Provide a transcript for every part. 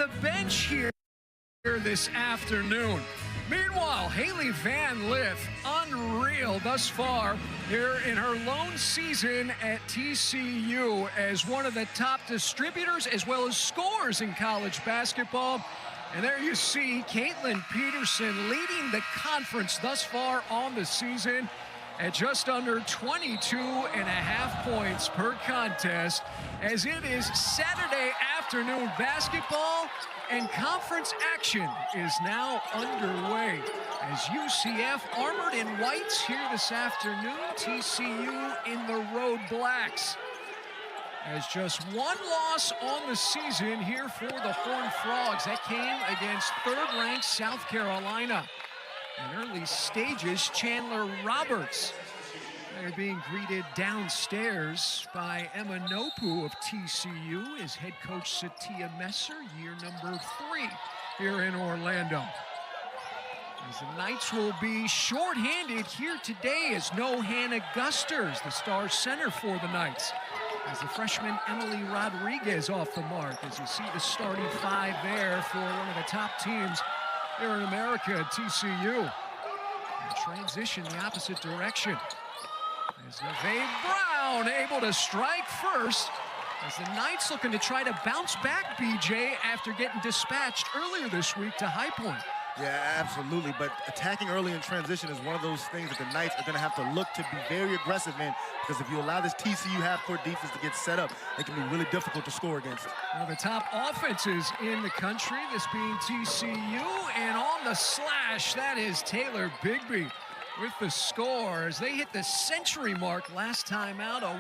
the bench here this afternoon. Meanwhile, Haley Van Lith, unreal thus far here in her lone season at TCU as one of the top distributors as well as scorers in college basketball. And there you see Caitlin Peterson leading the conference thus far on the season at just under 22.5 points per contest, as it is Saturday afternoon basketball and conference action is now underway as UCF armored in whites here this afternoon, TCU in the road blacks. As just one loss on the season here for the Horned Frogs. That came against third-ranked South Carolina. In early stages, Chandler Roberts. They're being greeted downstairs by Emma Nopu of TCU as head coach Satia Messer, year number 3 here in Orlando. As the Knights will be shorthanded here today as no Hannah Gusters, the star center for the Knights. As the freshman Emily Rodriguez off the mark, as you see the starting 5 there for one of the top teams here in America at TCU. And transition the opposite direction. As Neve Brown able to strike first, as the Knights looking to try to bounce back, BJ, after getting dispatched earlier this week to High Point. Yeah, absolutely, but attacking early in transition is one of those things that the Knights are going to have to look to be very aggressive in, because if you allow this TCU half-court defense to get set up, it can be really difficult to score against. One of the top offenses in the country, this being TCU, and on the slash, that is Taylor Bigby with the score as they hit the century mark last time out, a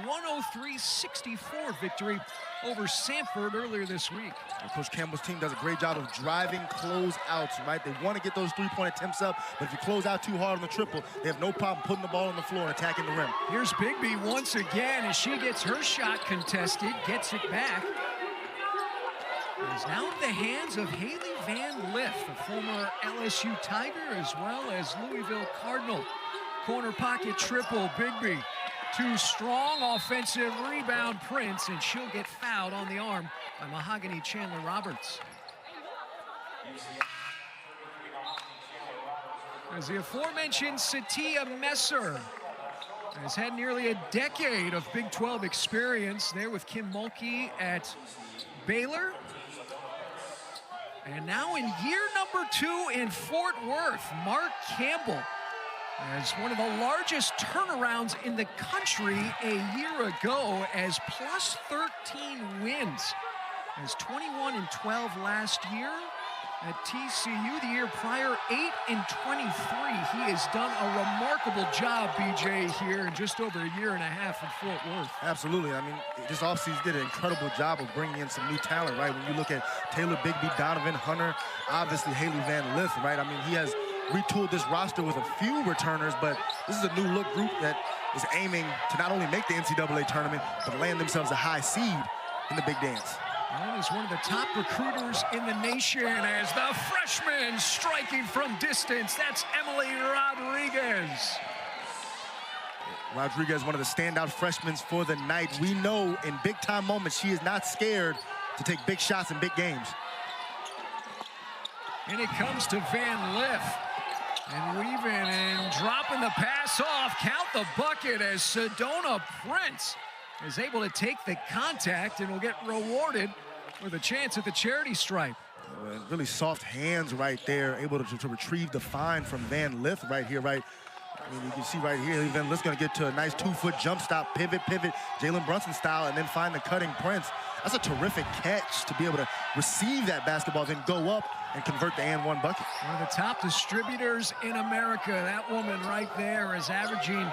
103-64 victory over Sanford earlier this week. And Coach Campbell's team does a great job of driving closeouts, right? They want to get those three-point attempts up, but if you close out too hard on the triple, they have no problem putting the ball on the floor and attacking the rim. Here's Bigby once again as she gets her shot contested, gets it back. It is now in the hands of Haley Van Lith, the former LSU Tiger as well as Louisville Cardinal. Corner pocket triple, Bigby. Too strong offensive rebound, Prince, and she'll get fouled on the arm by Mahogany Chandler Roberts. As the aforementioned Satia Messer has had nearly a decade of Big 12 experience there with Kim Mulkey at Baylor. And now in year number 2 in Fort Worth, Mark Campbell as one of the largest turnarounds in the country a year ago as plus 13 wins. As 21-12 last year at TCU, the year prior 8-23. He has done a remarkable job, BJ, here in just over a year and a half in Fort Worth. Absolutely. I mean, this offseason did an incredible job of bringing in some new talent, right? When you look at Taylor Bigby, Donovan Hunter, obviously Haley Van Lith, right? I mean, he has retooled this roster with a few returners, but this is a new look group that is aiming to not only make the NCAA tournament, but land themselves a high seed in the big dance. That is one of the top recruiters in the nation as the freshman striking from distance. That's Emily Rodriguez. Rodriguez, one of the standout freshmen for the Knights. We know in big-time moments she is not scared to take big shots in big games. And it comes to Van Lith. And weaving and dropping the pass off. Count the bucket as Sedona Prince is able to take the contact and will get rewarded with a chance at the charity stripe. Really soft hands right there, able to retrieve the find from Van Lith right here, right? I mean, you can see right here, Van Lith's going to get to a nice 2-foot jump stop, pivot, Jalen Brunson style, and then find the cutting Prince. That's a terrific catch to be able to receive that basketball, then go up and convert the and one bucket. One of the top distributors in America. That woman right there is averaging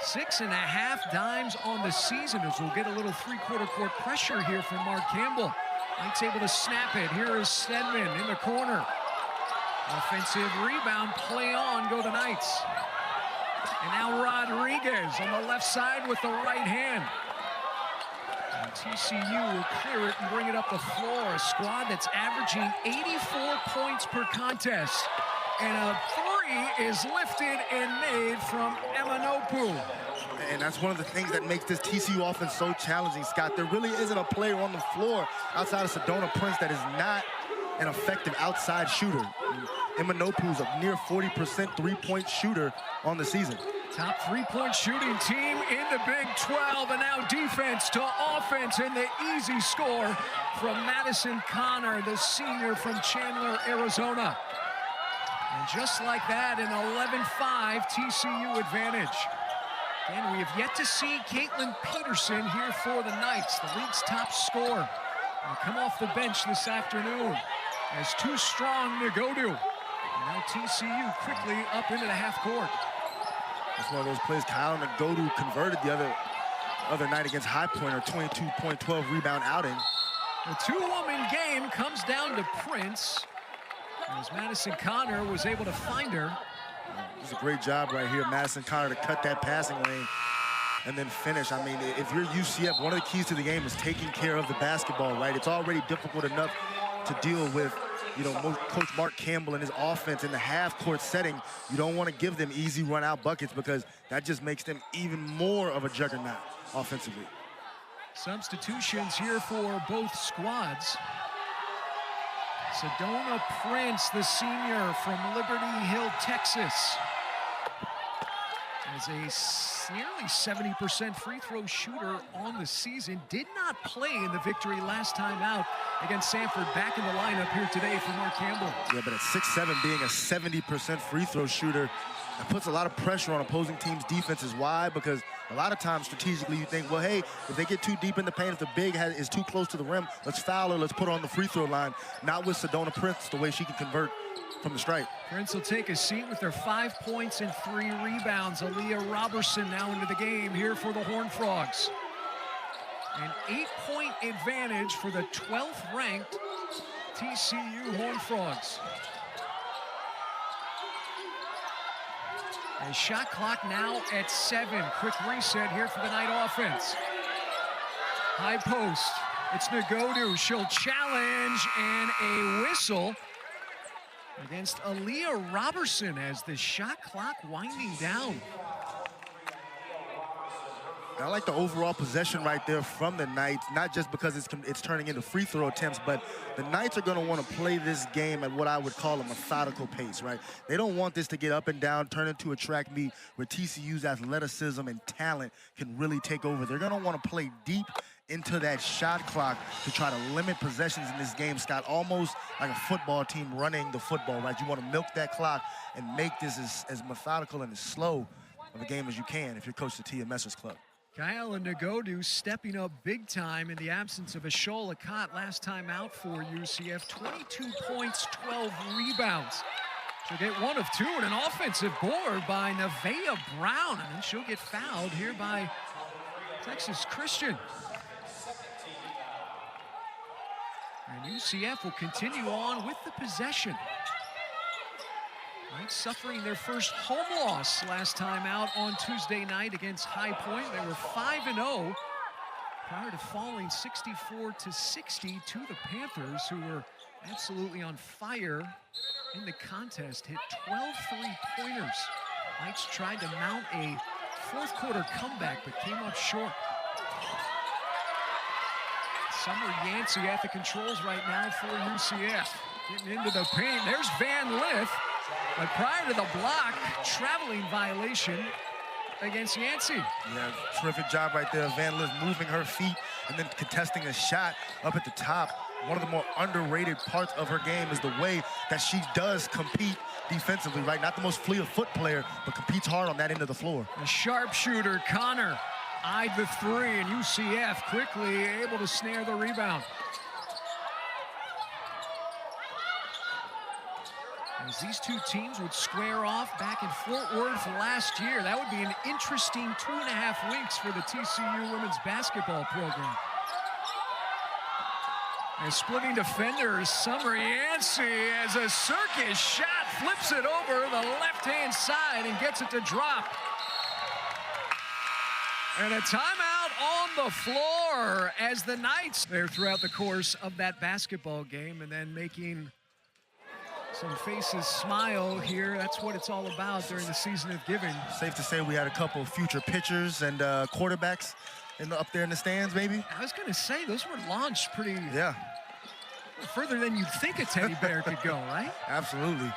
6.5 dimes on the season, as we'll get a little three-quarter court pressure here from Mark Campbell. Knights able to snap it. Here is Stedman in the corner. Offensive rebound, play on, go the Knights. And now Rodriguez on the left side with the right hand. And TCU will clear it and bring it up the floor. A squad that's averaging 84 points per contest. And a three is lifted and made from Emma Nopu. And that's one of the things that makes this TCU offense so challenging, Scott. There really isn't a player on the floor outside of Sedona Prince that is not an effective outside shooter. Imanopu's a near 40% three-point shooter on the season. Top three-point shooting team in the Big 12, and now defense to offense, and the easy score from Madison Connor, the senior from Chandler, Arizona. And just like that, an 11-5 TCU advantage. And we have yet to see Caitlin Peterson here for the Knights, the league's top scorer. Will come off the bench this afternoon as too strong Nagodu. And now TCU quickly up into the half court. That's one of those plays Kyle Nagodu converted the other night against High Point, or 22-point, 12-rebound outing. The two-woman game comes down to Prince, as Madison Connor was able to find her. It's a great job right here, Madison Connor, to cut that passing lane and then finish. I mean, if you're UCF, one of the keys to the game is taking care of the basketball, right? It's already difficult enough to deal with, you know, Coach Mark Campbell and his offense in the half-court setting. You don't want to give them easy run-out buckets because that just makes them even more of a juggernaut offensively. Substitutions here for both squads. Sedona Prince, the senior from Liberty Hill, Texas, is a nearly 70% free throw shooter on the season. Did not play in the victory last time out against Sanford. Back in the lineup here today for Mark Campbell. Yeah, but at 6'7", being a 70% free throw shooter, that puts a lot of pressure on opposing teams' defenses. Why? Because a lot of times strategically you think, well, hey, if they get too deep in the paint, if the big is too close to the rim, let's foul her, let's put her on the free throw line. Not with Sedona Prince, the way she can convert from the stripe. Prince will take a seat with their 5 points and 3 rebounds. Aaliyah Robertson now into the game here for the Horned Frogs. An 8-point advantage for the 12th ranked TCU Horned Frogs. A shot clock now at 7. Quick reset here for the Knight offense. High post. It's Nagodu. She'll challenge, and a whistle against Aaliyah Robertson as the shot clock winding down. I like the overall possession right there from the Knights, not just because it's turning into free throw attempts, but the Knights are going to want to play this game at what I would call a methodical pace, right? They don't want this to get up and down, turn into a track meet where TCU's athleticism and talent can really take over. They're going to want to play deep into that shot clock to try to limit possessions in this game, Scott, almost like a football team running the football, right? You want to milk that clock and make this as methodical and as slow of a game as you can if you're Coach Tia Messer's club. Kyle Nagodu stepping up big time in the absence of Ashola Cott last time out for UCF. 22 points, 12 rebounds. She'll get 1 of 2 and an offensive board by Nevaeh Brown, and then she'll get fouled here by Texas Christian. And UCF will continue on with the possession. Knights suffering their first home loss last time out on Tuesday night against High Point. They were 5-0 prior to falling 64-60 to the Panthers, who were absolutely on fire in the contest. Hit 12 three-pointers. Knights tried to mount a fourth-quarter comeback, but came up short. Summer Yancey at the controls right now for UCF. Getting into the paint. There's Van Lith. But prior to the block, traveling violation against Yancey. Yeah, terrific job right there. Van Lith moving her feet and then contesting a shot up at the top. One of the more underrated parts of her game is the way that she does compete defensively, right? Not the most fleet-of-foot player, but competes hard on that end of the floor. The sharpshooter, Connor, eyed the 3, and UCF quickly able to snare the rebound. As these two teams would square off back in Fort Worth last year, that would be an interesting 2.5 weeks for the TCU women's basketball program. And splitting defenders, Summer Yancey, as a circus shot, flips it over the left-hand side and gets it to drop. And a timeout on the floor as the Knights there throughout the course of that basketball game, and then making Some faces smile here. That's what it's all about during the season of giving. Safe to say we had a couple of future pitchers and quarterbacks up there in the stands, maybe. I was going to say, those were launched pretty Yeah. further than you'd think a teddy bear could go, right? Absolutely.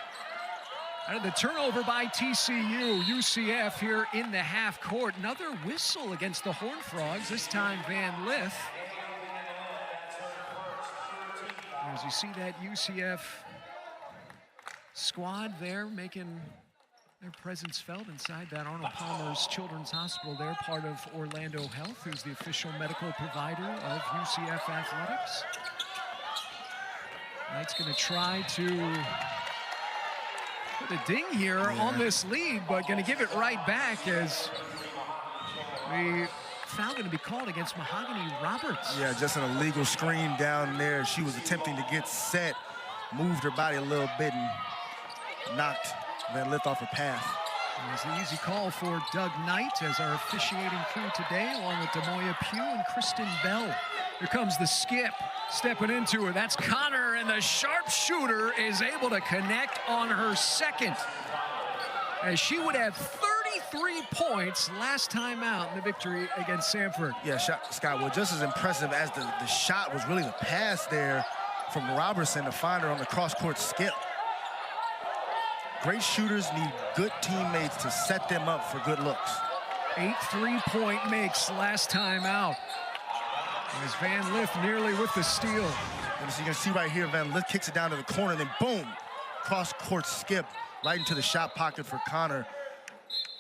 Out of the turnover by TCU, UCF here in the half court. Another whistle against the Horned Frogs, this time Van Lith. As you see that UCF squad there making their presence felt inside that Arnold Palmer's Children's Hospital there, part of Orlando Health, who's the official medical provider of UCF athletics. Knight's going to try to put a ding here on this lead, but going to give it right back as the foul going to be called against Mahogany Roberts. Yeah, just an illegal screen down there. She was attempting to get set, moved her body a little bit and knocked Van Lith off her path. It was an easy call for Doug Knight as our officiating crew today, along with Demoya Pugh and Kristen Bell. Here comes the skip, stepping into her. That's Connor, and the sharpshooter is able to connect on her second, as she would have 33 points last time out in the victory against Samford. Yeah, Scott, well, just as impressive as the shot was really the pass there from Robertson to find her on the cross-court skip. Great shooters need good teammates to set them up for good looks. 8 3-point makes last time out. As Van Lith nearly with the steal. And as you can see right here, Van Lith kicks it down to the corner, then boom, cross-court skip right into the shot pocket for Connor.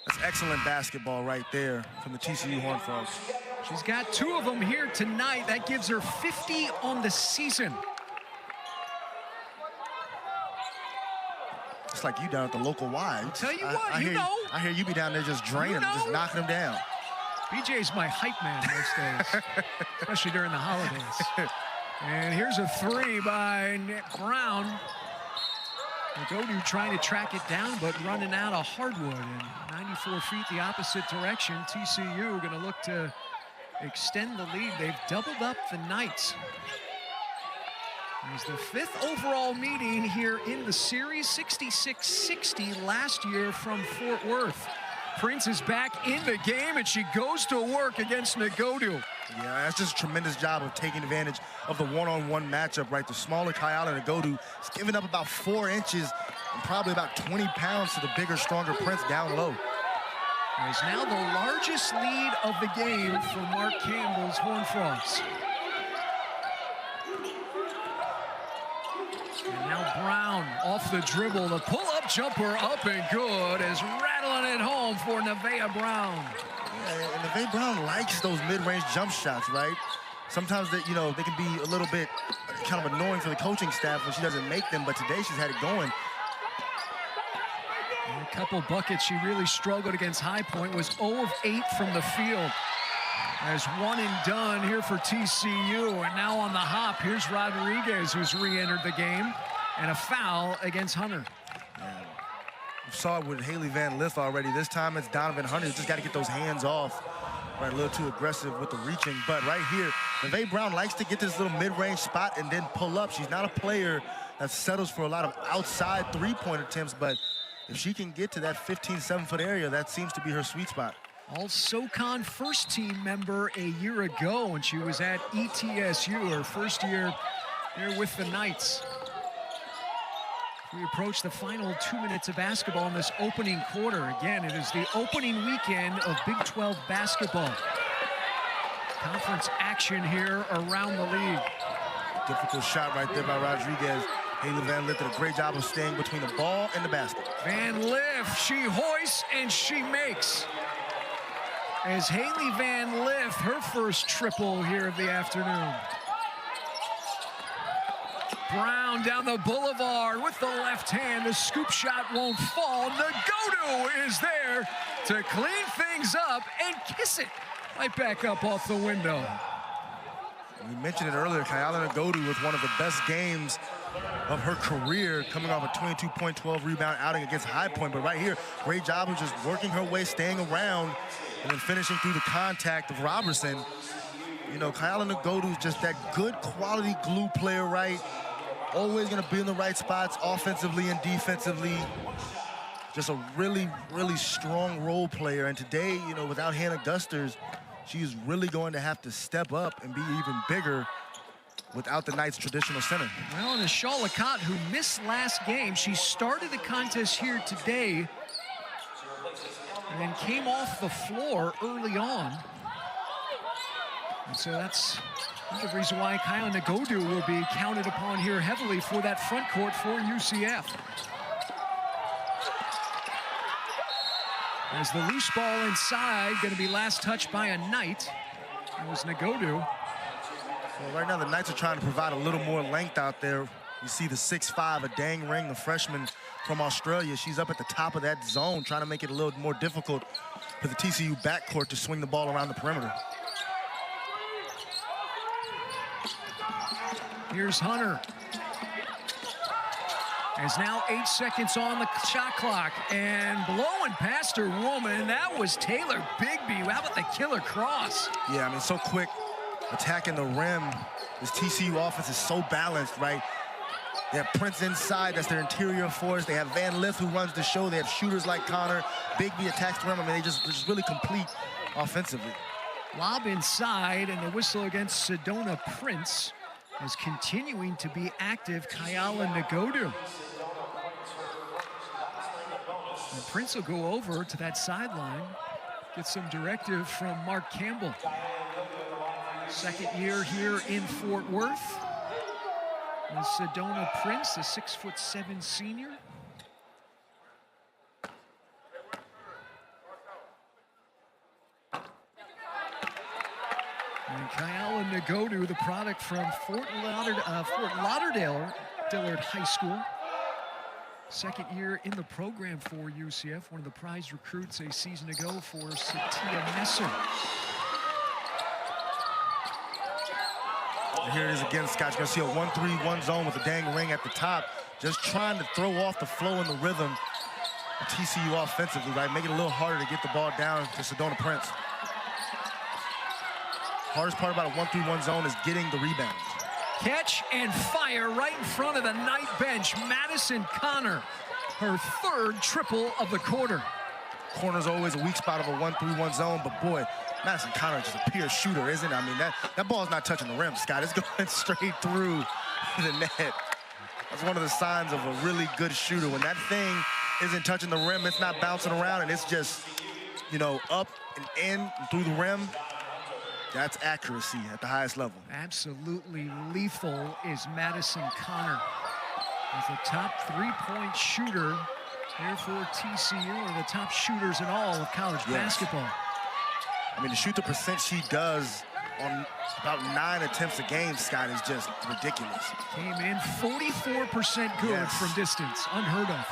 That's excellent basketball right there from the TCU Horned Frogs. She's got 2 of them here tonight. That gives her 50 on the season. It's like you down at the local Y. I'll tell you what, I hear you be down there just draining them, just knocking them down. BJ's my hype man most days, especially during the holidays. And here's a 3 by Nick Brown. Nagodu trying to track it down, but running out of hardwood. And 94 feet the opposite direction. TCU going to look to extend the lead. They've doubled up the Knights. It was the 5th overall meeting here in the series, 66-60 last year from Fort Worth. Prince is back in the game, and she goes to work against Nagodu. Yeah, that's just a tremendous job of taking advantage of the one-on-one matchup, right? The smaller Kayala Nagodu is giving up about 4 inches and probably about 20 pounds to the bigger, stronger Prince down low. It is now the largest lead of the game for Mark Campbell's Horned Frogs. And now Brown off the dribble. The pull-up jumper up and good is rattling it home for Nevaeh Brown. Yeah, and Nevaeh Brown likes those mid-range jump shots, right? Sometimes they can be a little bit kind of annoying for the coaching staff when she doesn't make them, but today she's had it going. And a couple buckets she really struggled against High Point, was 0 of 8 from the field. As 1 and done here for TCU, and now on the hop, here's Rodriguez, who's re-entered the game, and a foul against Hunter. Yeah. We saw it with Haley Van Lith already. This time it's Donovan Hunter. Just got to get those hands off. Right, a little too aggressive with the reaching, but right here, Nevaeh Brown likes to get this little mid-range spot and then pull up. She's not a player that settles for a lot of outside three-point attempts, but if she can get to that 15-7-foot area, that seems to be her sweet spot. All SoCon first team member a year ago when she was at ETSU, her first year there with the Knights. We approach the final 2 minutes of basketball in this opening quarter. Again, it is the opening weekend of Big 12 basketball. Conference action here around the league. Difficult shot right there by Rodriguez. Haley Van Lith did a great job of staying between the ball and the basket. Van Lith, she hoists and she makes. As Haley Van Lith, her first triple here of the afternoon. Brown down the boulevard with the left hand. The scoop shot won't fall. Nagodu is there to clean things up and kiss it right back up off the window. We mentioned it earlier, Kayala Nagodu with one of the best games of her career, coming off a 22-point, 12-rebound outing against High Point. But right here, great job of just working her way, staying around, and then finishing through the contact of Robertson. You know, Kayala Nagodu is just that good quality glue player, right? always going to be in the right spots, offensively and defensively. Just a really, really strong role player. And today, you know, without Hannah Gusters, she's really going to have to step up and be even bigger without the Knights' traditional center. Well, and Ashal Lakat, who missed last game, she started the contest here today and then came off the floor early on. And so that's the reason why Kyla Nagodu will be counted upon here heavily for that front court for UCF. As the loose ball inside, going to be last touched by a Knight. It was Nagodu. Well, right now the Knights are trying to provide a little more length out there. You see the 6'5", a Dang Ring, the freshman from Australia. She's up at the top of that zone, trying to make it a little more difficult for the TCU backcourt to swing the ball around the perimeter. Here's Hunter. There's now 8 seconds on the shot clock, and blowing past her woman, that was Taylor Bigby. How about the killer cross? Yeah, I mean, so quick, attacking the rim. This TCU offense is so balanced, right? They have Prince inside, that's their interior force. They have Van Lith, who runs the show. They have shooters like Connor. Bigby attacks the rim. I mean, they're just really complete offensively. Lob inside, and the whistle against Sedona Prince is continuing to be active. Kyala Nagodu. And Prince will go over to that sideline, get some directive from Mark Campbell. Second year here in Fort Worth. And Sedona Prince, a 6'7" senior. And Kyala Nagodu, the product from Fort Lauderdale Dillard High School. Second year in the program for UCF, one of the prize recruits a season ago for Satia Messer. And here it is again, Scott. You're gonna see a 1-3-1 zone with a Dang Ring at the top, just trying to throw off the flow and the rhythm of TCU offensively, right? Make it a little harder to get the ball down to Sedona Prince. Hardest part about a 1-3-1 zone is getting the rebound. Catch and fire right in front of the Knight bench. Madison Connor, her third triple of the quarter. Corner's always a weak spot of a 1-3-1 zone, but boy, Madison Connor is just a pure shooter, isn't it? I mean, that ball's not touching the rim, Scott. It's going straight through the net. That's one of the signs of a really good shooter. When that thing isn't touching the rim, it's not bouncing around, and it's just, you know, up and in and through the rim. That's accuracy at the highest level. Absolutely lethal is Madison Connor. As the top three-point shooter here for TCU, one of the top shooters in all of college basketball. I mean, to shoot the percent she does on about 9 attempts a game, Scott, is just ridiculous. Came in 44% good from distance, unheard of.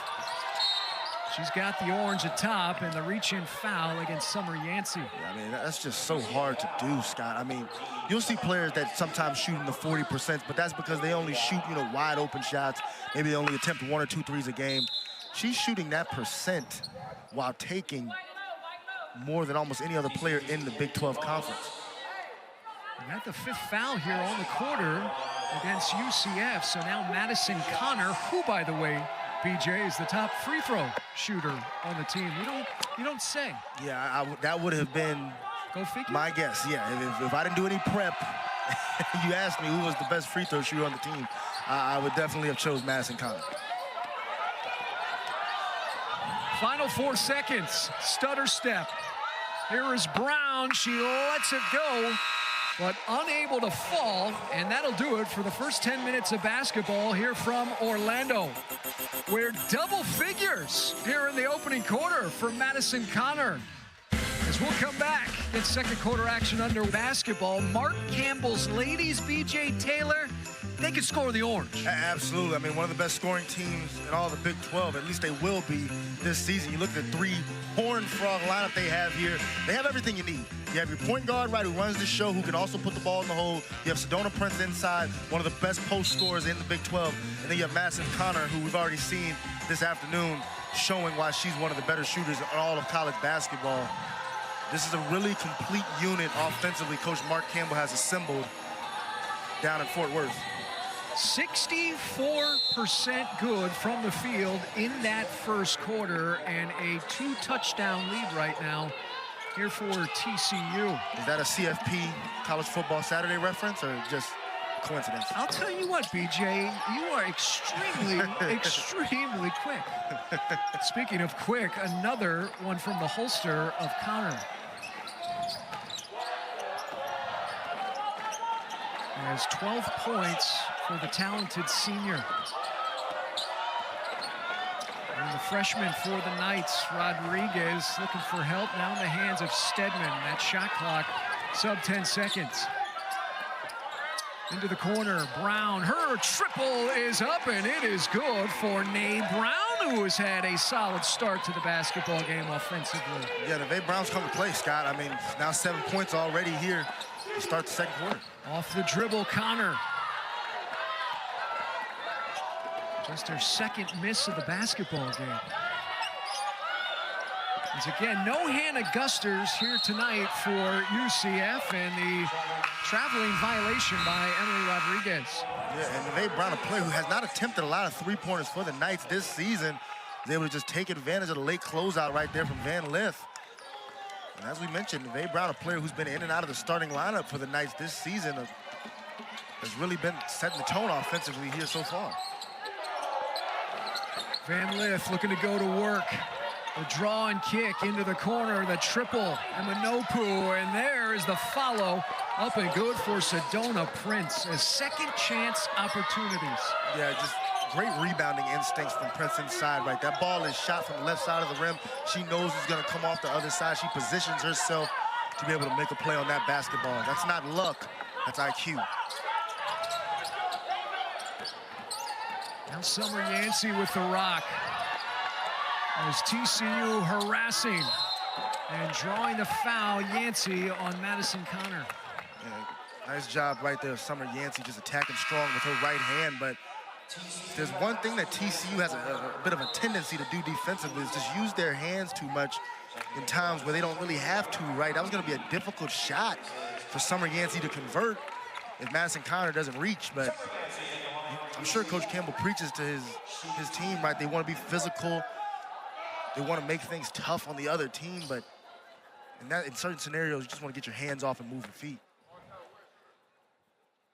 She's got the orange atop and the reach-in foul against Summer Yancey. Yeah, I mean, that's just so hard to do, Scott. I mean, you'll see players that sometimes shoot in the 40%, but that's because they only shoot, you know, wide open shots. Maybe they only attempt 1 or 2 threes a game. She's shooting that percent while taking more than almost any other player in the Big 12 Conference. And got the 5th foul here on the quarter against UCF. So now Madison Connor, who, by the way, BJ, is the top free throw shooter on the team. You don't say. Yeah, that would have been my guess. Yeah, if I didn't do any prep, you asked me who was the best free throw shooter on the team, I would definitely have chose Madison Connor. Final 4 seconds, stutter step. Here is Brown, she lets it go, but unable to fall, and that'll do it for the first 10 minutes of basketball here from Orlando. We're double figures here in the opening quarter for Madison Connor. As we'll come back, get second quarter action under basketball. Mark Campbell's ladies, BJ Taylor, they can score the orange. Absolutely. I mean, one of the best scoring teams in all the Big 12. At least they will be this season. You look at the 3 Horned Frog lineup they have here. They have everything you need. You have your point guard, right, who runs the show, who can also put the ball in the hole. You have Sedona Prince inside, one of the best post scorers in the Big 12. And then you have Madison Connor, who we've already seen this afternoon, showing why she's one of the better shooters in all of college basketball. This is a really complete unit offensively Coach Mark Campbell has assembled down in Fort Worth. 64% good from the field in that first quarter, and a 2-touchdown lead right now here for TCU. Is that a CFP College Football Saturday reference or just coincidence? I'll tell you what, BJ, you are extremely, extremely quick. Speaking of quick, another one from the holster of Connor. Has 12 points for the talented senior. And the freshman for the Knights, Rodriguez, looking for help now in the hands of Stedman. That shot clock, sub 10 seconds. Into the corner, Brown, her triple is up, and it is good for Nate Brown, who has had a solid start to the basketball game offensively. Yeah, Nate Brown's come to play, Scott. I mean, now 7 points already here to start the second quarter. Off the dribble, Connor. Just her second miss of the basketball game. As again, no Hannah Gusters here tonight for UCF, and the traveling violation by Emily Rodriguez. Yeah, and Nate Brown, a player who has not attempted a lot of three-pointers for the Knights this season, is able to just take advantage of the late closeout right there from Van Lith. And as we mentioned, Nate Brown, a player who's been in and out of the starting lineup for the Knights this season, has really been setting the tone offensively here so far. Van Lith looking to go to work. The draw and kick into the corner, the triple, and Manopu, and there is the follow, up and good for Sedona Prince, as second chance opportunities. Yeah, just great rebounding instincts from Prince inside, right? That ball is shot from the left side of the rim. She knows it's gonna come off the other side. She positions herself to be able to make a play on that basketball. That's not luck, that's IQ. Now Summer Yancey with the rock. As TCU harassing and drawing the foul, Yancey on Madison Connor. Yeah, nice job right there, Summer Yancey, just attacking strong with her right hand. But there's one thing that TCU has a bit of a tendency to do defensively is just use their hands too much in times where they don't really have to, right? That was gonna be a difficult shot for Summer Yancey to convert if Madison Connor doesn't reach, but I'm sure Coach Campbell preaches to his team, right? They wanna be physical. They want to make things tough on the other team, but in certain scenarios, you just want to get your hands off and move your feet.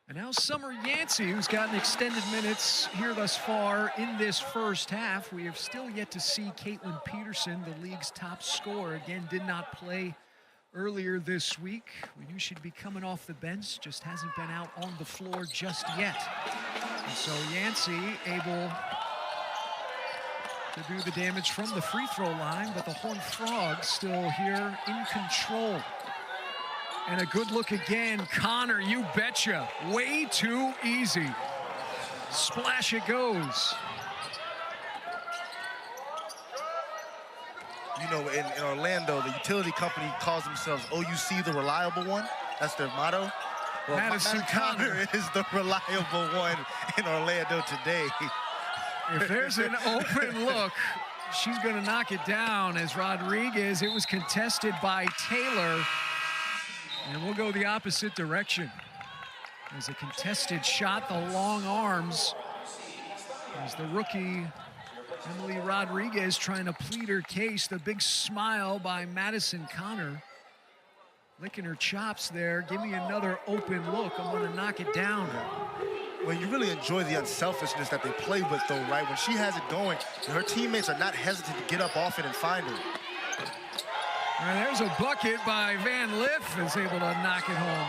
And now Summer Yancey, who's gotten extended minutes here thus far in this first half. We have still yet to see Caitlin Peterson, the league's top scorer. Again, did not play earlier this week. We knew she'd be coming off the bench, just hasn't been out on the floor just yet. And so Yancey able to do the damage from the free throw line, but the Horned Frogs still here in control. And a good look again, Connor, you betcha. Way too easy. Splash it goes. You know, in Orlando, the utility company calls themselves OUC, the reliable one. That's their motto. Well, Madison Connor is the reliable one in Orlando today. If there's an open look, she's going to knock it down as Rodriguez. It was contested by Taylor. And we'll go the opposite direction. There's a contested shot, the long arms. As the rookie, Emily Rodriguez, trying to plead her case. The big smile by Madison Connor. Licking her chops there. Give me another open look. I'm going to knock it down. Well, you really enjoy the unselfishness that they play with, though, right? When she has it going, her teammates are not hesitant to get up off it and find her. And there's a bucket by Van Lith, is able to knock it home.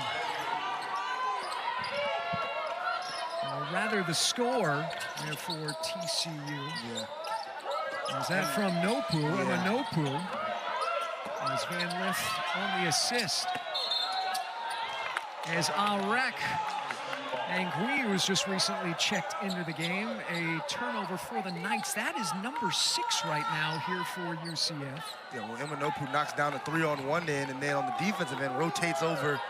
Or rather, the score there for TCU. Yeah. Is that from Nopu? Yeah. Nopu. As Van Lith on the assist. As Alrek Angui, who was just recently checked into the game, a turnover for the Knights. That is number 6 right now here for UCF. Yeah, well, Emma Nopu knocks down a 3 on one end, and then on the defensive end, rotates over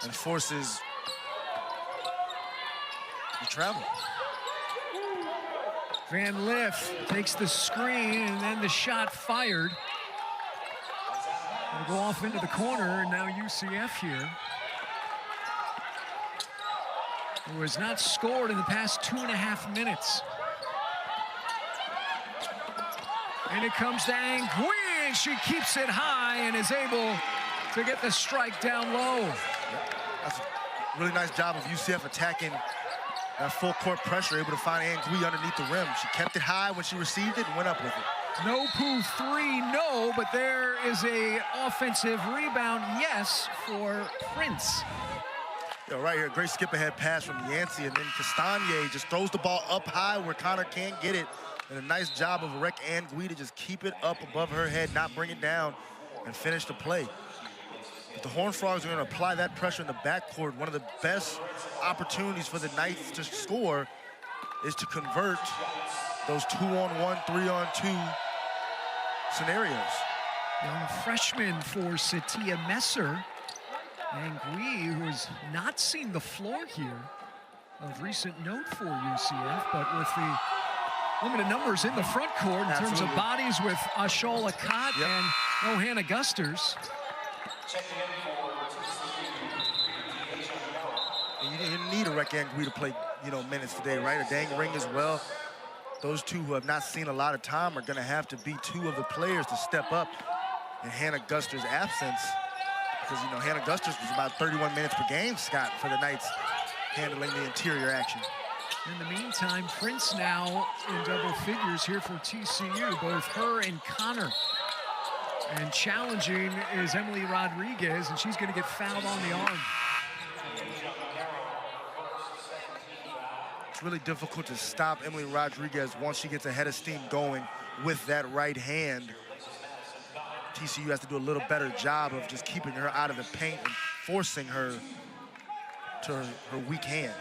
and forces the travel. Van Lith takes the screen, and then the shot fired. It'll go off into the corner, and now UCF here. who has not scored in the past 2.5 minutes. And it comes to Angui, and she keeps it high and is able to get the strike down low. That's a really nice job of UCF attacking that full court pressure, able to find Angui underneath the rim. She kept it high when she received it and went up with it. No poo three, no, but there is a offensive rebound, yes, for Prince. Right here, great skip ahead pass from Yancey, and then Castagne just throws the ball up high where Connor can't get it. And a nice job of Rek Angui to just keep it up above her head, not bring it down, and finish the play. But the Horned Frogs are going to apply that pressure in the backcourt. One of the best opportunities for the Knights to score is to convert those 2-on-1, 3-on-2 scenarios. Young freshman for Satia Messer. Angui, who has not seen the floor here, of recent note for UCF, but with the limited numbers in the front court in terms of bodies with Ashol Akat and Johanna Gusters. And you didn't need a Rek Angui to play, minutes today, right? A Dang Ring as well. Those two who have not seen a lot of time are going to have to be two of the players to step up in Hannah Gusters' absence. Because, Hannah Gusters was about 31 minutes per game, Scott, for the Knights handling the interior action. In the meantime, Prince now in double figures here for TCU, both her and Connor. And challenging is Emily Rodriguez, and she's going to get fouled on the arm. It's really difficult to stop Emily Rodriguez once she gets a head of steam going with that right hand. TCU has to do a little better job of just keeping her out of the paint and forcing her to her weak hand.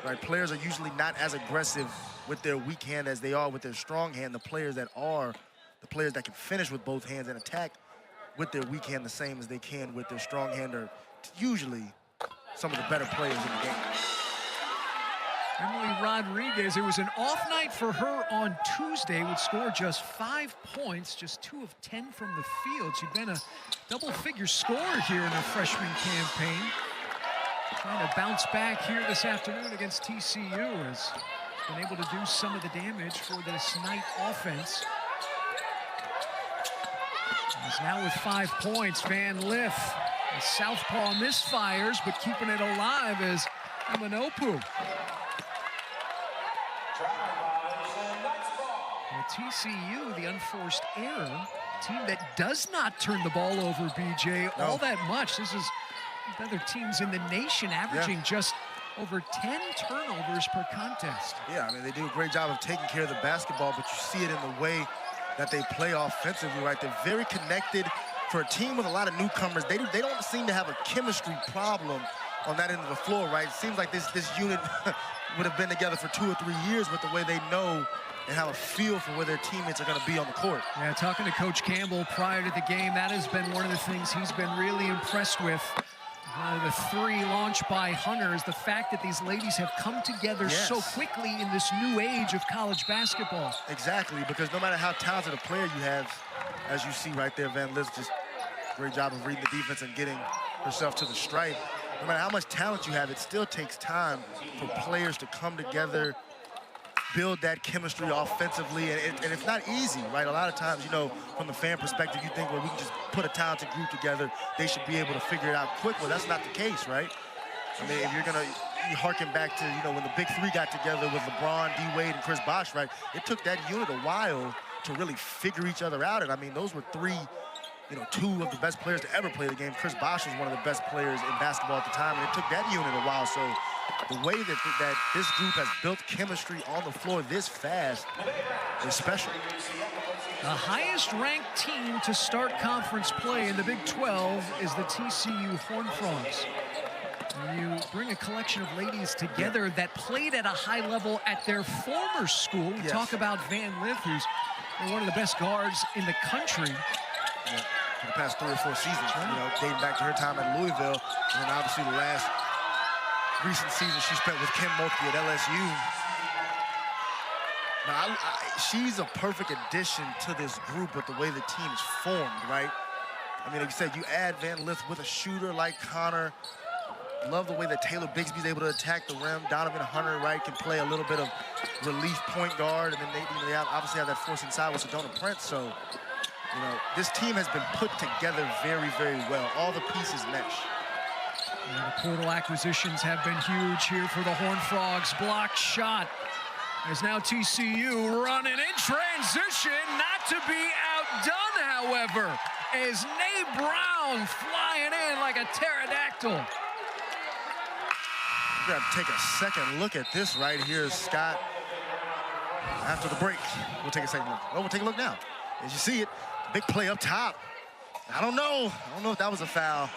Right, players are usually not as aggressive with their weak hand as they are with their strong hand. The players that can finish with both hands and attack with their weak hand the same as they can with their strong hand are usually some of the better players in the game. Emily Rodriguez, it was an off night for her on Tuesday, would score just 5 points, just 2 of 10 from the field. She'd been a double-figure scorer here in her freshman campaign. Trying to bounce back here this afternoon against TCU, has been able to do some of the damage for this Knight offense. Is now with 5 points. Van Lith, the southpaw misfires, but keeping it alive is Amanopu. Well, TCU, the unforced error, team that does not turn the ball over, BJ, all that much. This is other teams in the nation averaging just over 10 turnovers per contest. Yeah, I mean, they do a great job of taking care of the basketball, but you see it in the way that they play offensively, right? They're very connected. For a team with a lot of newcomers, they don't seem to have a chemistry problem on that end of the floor, right? It seems like this unit would have been together for 2 or 3 years with the way they know and have a feel for where their teammates are going to be on the court. Yeah, talking to Coach Campbell prior to the game, that has been one of the things he's been really impressed with. The 3 launched by Hunter is the fact that these ladies have come together so quickly in this new age of college basketball. Exactly, because no matter how talented a player you have, as you see right there, Van Lith just great job of reading the defense and getting herself to the stripe. No matter how much talent you have, it still takes time for players to come together, build that chemistry offensively, and it's not easy, right? A lot of times, from the fan perspective, you think, well, we can just put a talented group together, they should be able to figure it out quick. Well, that's not the case, right? I mean, if you're gonna harken back to, when the big 3 got together with LeBron, D-Wade, and Chris Bosh, right? It took that unit a while to really figure each other out, and I mean, those were 3, 2 of the best players to ever play the game. Chris Bosh was one of the best players in basketball at the time, and it took that unit a while. So the way that this group has built chemistry on the floor this fast is special. The highest-ranked team to start conference play in the Big 12 is the TCU Horned Frogs. When you bring a collection of ladies together that played at a high level at their former school, we talk about Van Lith, who's one of the best guards in the country. For the past 3 or 4 seasons, dating back to her time at Louisville, and then obviously the last recent season she spent with Kim Mulkey at LSU. Now, she's a perfect addition to this group with the way the team is formed, right? I mean, like you said, you add Van Lith with a shooter like Connor, Love the way that Taylor Bigsby's able to attack the rim. Donovan Hunter, right, can play a little bit of relief point guard, and then they obviously have that force inside with Sedona Prince. So, you know, this team has been put together very, very well. All the pieces mesh. And the portal acquisitions have been huge here for the Horned Frogs. Blocked shot. As now TCU running in transition, not to be outdone, however, as Nate Brown flying in like a pterodactyl. We're gonna take a second look at this right here, Scott. After the break, we'll take a second look. Oh, we'll take a look now. As you see it, big play up top. I don't know if that was a foul.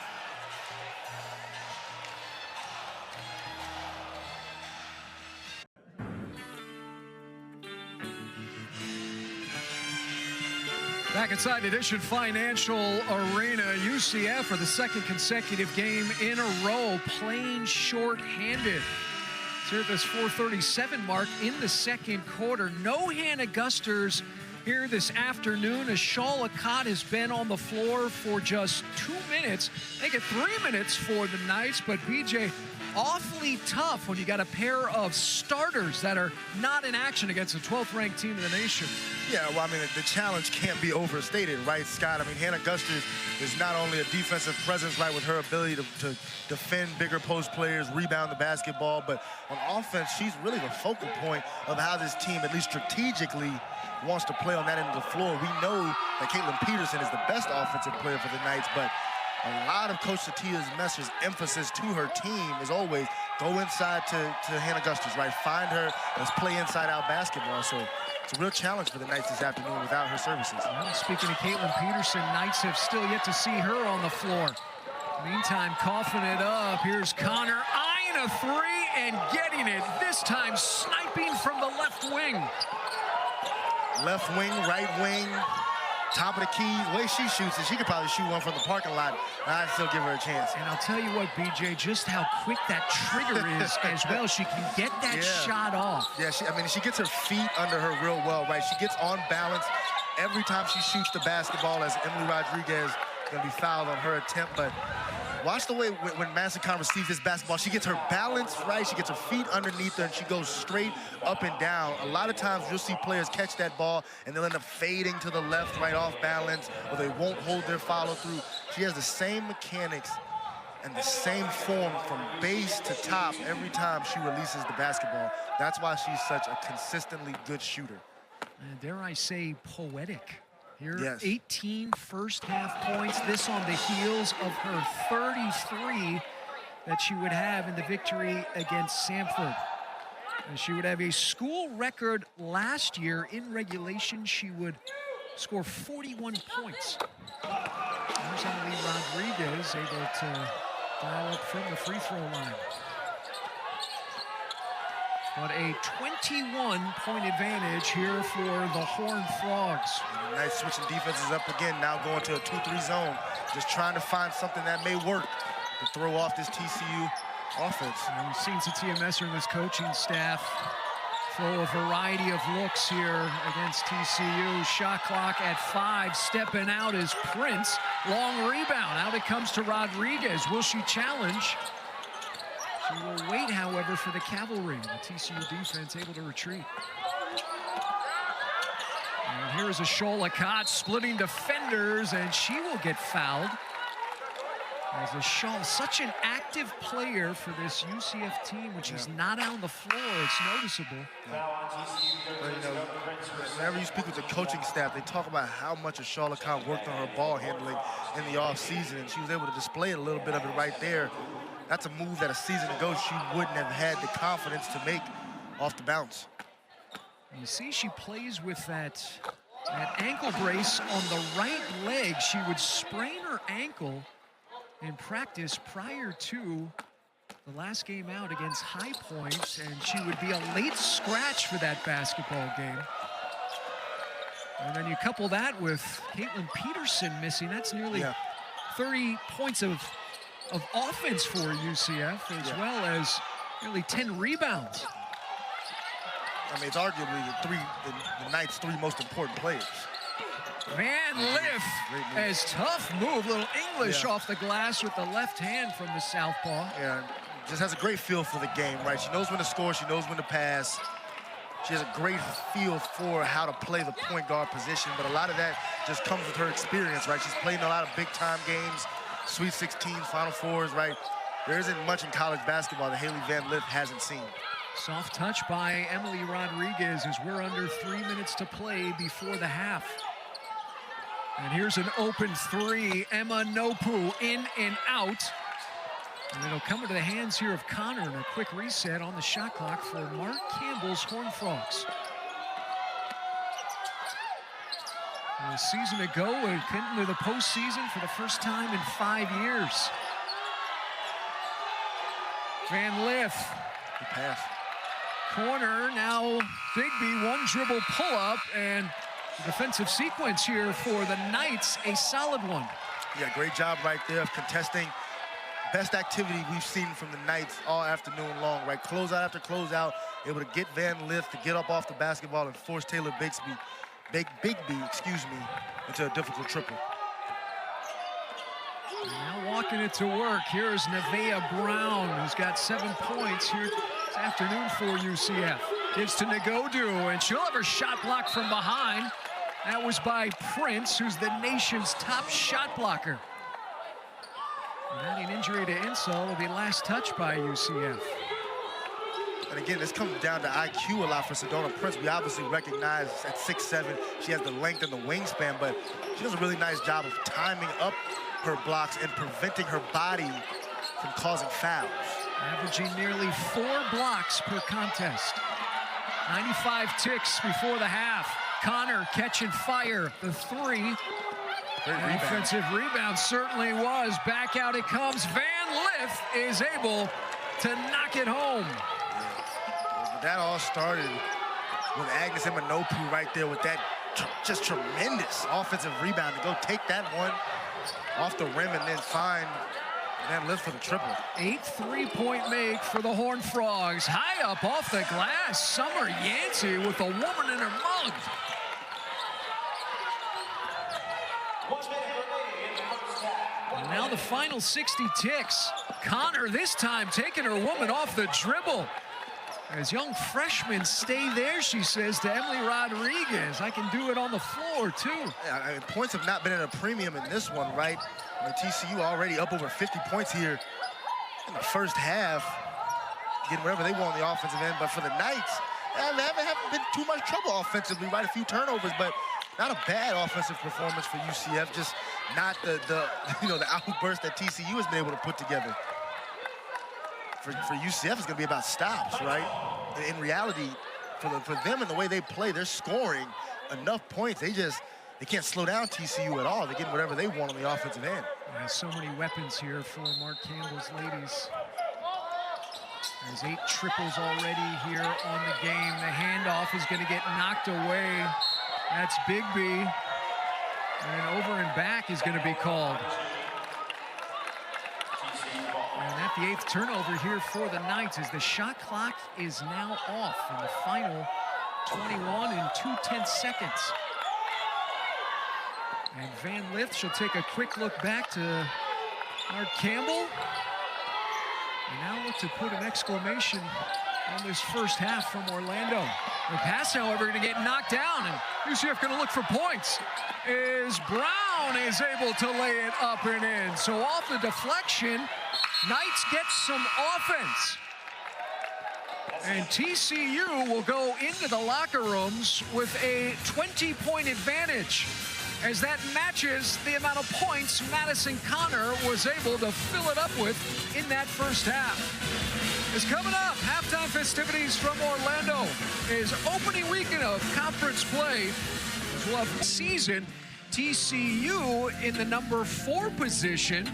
Back inside Edition Financial Arena, UCF for the second consecutive game in a row, playing short-handed. It's here at this 4:37 mark in the second quarter. No Hannah Gusters here this afternoon, as Shaw Lacotte has been on the floor for just 2 minutes. Make it 3 minutes for the Knights, but BJ, awfully tough when you got a pair of starters that are not in action against the 12th ranked team in the nation. Yeah, well, I mean, the challenge can't be overstated, right, Scott? I mean, Hannah Gusters is not only a defensive presence, right, with her ability to defend bigger post players, rebound the basketball, but on offense, she's really the focal point of how this team, at least strategically, wants to play on that end of the floor. We know that Caitlin Peterson is the best offensive player for the Knights, but a lot of Coach Satia's message, emphasis to her team is always go inside to Hannah Gusters, right? Find her, let's play inside-out basketball. So it's a real challenge for the Knights this afternoon without her services. Well, speaking of Caitlin Peterson, Knights have still yet to see her on the floor. Meantime, coughing it up, here's Connor eyeing a three and getting it, this time sniping from the left wing. Left wing, right wing, top of the key. The way she shoots it, she could probably shoot one from the parking lot, and I'd still give her a chance. And I'll tell you what, BJ, just how quick that trigger is as well. She can get that shot off. Yeah, she gets her feet under her real well, right? She gets on balance every time she shoots the basketball, as Emily Rodriguez gonna be fouled on her attempt. But watch the way when Massaconn receives this basketball, she gets her balance right, she gets her feet underneath her, and she goes straight up and down. A lot of times you'll see players catch that ball and they'll end up fading to the left, right, off balance, or they won't hold their follow through. She has the same mechanics and the same form from base to top every time she releases the basketball. That's why she's such a consistently good shooter. And dare I say, poetic. Here, yes. 18 first-half points, this on the heels of her 33 that she would have in the victory against Samford. And she would have a school record last year. In regulation, she would score 41 points. There's Emily Rodriguez able to dial up from the free throw line. But a 21-point advantage here for the Horned Frogs. Nice switching defenses up again, now going to a 2-3 zone. Just trying to find something that may work to throw off this TCU offense. And we've seen Satia Messer and this coaching staff throw a variety of looks here against TCU. Shot clock at 5, stepping out is Prince. Long rebound, out it comes to Rodriguez. Will she challenge? She will wait, however, for the cavalry. The TCU defense able to retreat. And here is a Shaw Lacotte splitting defenders, and she will get fouled. As a Shaw, such an active player for this UCF team, when she's not out on the floor, it's noticeable. But, you know, whenever you speak with the coaching staff, they talk about how much a Shaw Lacotte worked on her ball handling in the offseason, and she was able to display a little bit of it right there. That's a move that a season ago she wouldn't have had the confidence to make off the bounce. You see she plays with that ankle brace on the right leg. She would sprain her ankle in practice prior to the last game out against High Point, and she would be a late scratch for that basketball game. And then you couple that with Caitlin Peterson missing. That's nearly 30 points of offense for UCF, as well as nearly 10 rebounds. I mean, it's arguably the Knights' 3 most important players. Van Liff, as tough move, little English off the glass with the left hand from the southpaw. Yeah, just has a great feel for the game, right? She knows when to score, she knows when to pass. She has a great feel for how to play the point guard position, but a lot of that just comes with her experience, right? She's played in a lot of big-time games, Sweet 16s, Final Fours, right? There isn't much in college basketball that Hailey Van Lith hasn't seen. Soft touch by Emily Rodriguez as we're under 3 minutes to play before the half. And here's an open three. Emma Nopu in and out. And it'll come into the hands here of Connor, and a quick reset on the shot clock for Mark Campbell's Horned Frogs. A season ago, we went into the postseason for the first time in 5 years. Van Lith. Good pass. Corner, now Bigby, one dribble pull-up, and the defensive sequence here for the Knights, a solid one. Yeah, great job right there of contesting. Best activity we've seen from the Knights all afternoon long, right? Closeout after closeout, able to get Van Lith to get up off the basketball and force Taylor Bigby, into a difficult triple. Now walking it to work, here's Nevaeh Brown, who's got 7 points here this afternoon for UCF. Gives to Negodu, and she'll have her shot blocked from behind. That was by Prince, who's the nation's top shot blocker. And adding injury to insult will be last touch by UCF. And again, this comes down to IQ a lot for Sedona Prince. We obviously recognize at 6'7", she has the length and the wingspan, but she does a really nice job of timing up her blocks and preventing her body from causing fouls. Averaging nearly 4 blocks per contest. 95 ticks before the half. Connor catching fire, the three. Defensive rebound certainly was. Back out it comes. Van Lith is able to knock it home. Yeah. That all started with Agnes Emanopu right there with that just tremendous offensive rebound to go take that one off the rim and then find Van Lith for the triple. 8 3-point make for the Horned Frogs. High up off the glass. Summer Yancey with a woman in her mug. And now the final 60 ticks. Connor this time taking her woman off the dribble. As young freshmen stay there, she says to Emily Rodriguez, I can do it on the floor too. Yeah, I mean, points have not been at a premium in this one, right? I mean, TCU already up over 50 points here in the first half, getting whatever they want on the offensive end. But for the Knights, they haven't been too much trouble offensively, right? A few turnovers, but not a bad offensive performance for UCF, just not the outburst that TCU has been able to put together. For UCF, it's going to be about stops, right? In reality, for them and the way they play, they're scoring enough points. They can't slow down TCU at all. They're getting whatever they want on the offensive end. Yeah, so many weapons here for Mark Campbell's ladies. There's 8 triples already here on the game. The handoff is going to get knocked away. That's Bigby. And over and back is going to be called. And at the 8th turnover here for the Knights as the shot clock is now off in the final 21 and 2/10 seconds. And Van Lith shall take a quick look back to Mark Campbell. And now look to put an exclamation on this first half from Orlando. The pass, however, going to get knocked down, and UCF going to look for points. Brown is able to lay it up and in. So off the deflection, Knights get some offense. And TCU will go into the locker rooms with a 20-point advantage, as that matches the amount of points Madison Connor was able to fill it up with in that first half. Is coming up. Halftime festivities from Orlando is opening weekend of conference play. As we'll have season TCU in the number 4 position.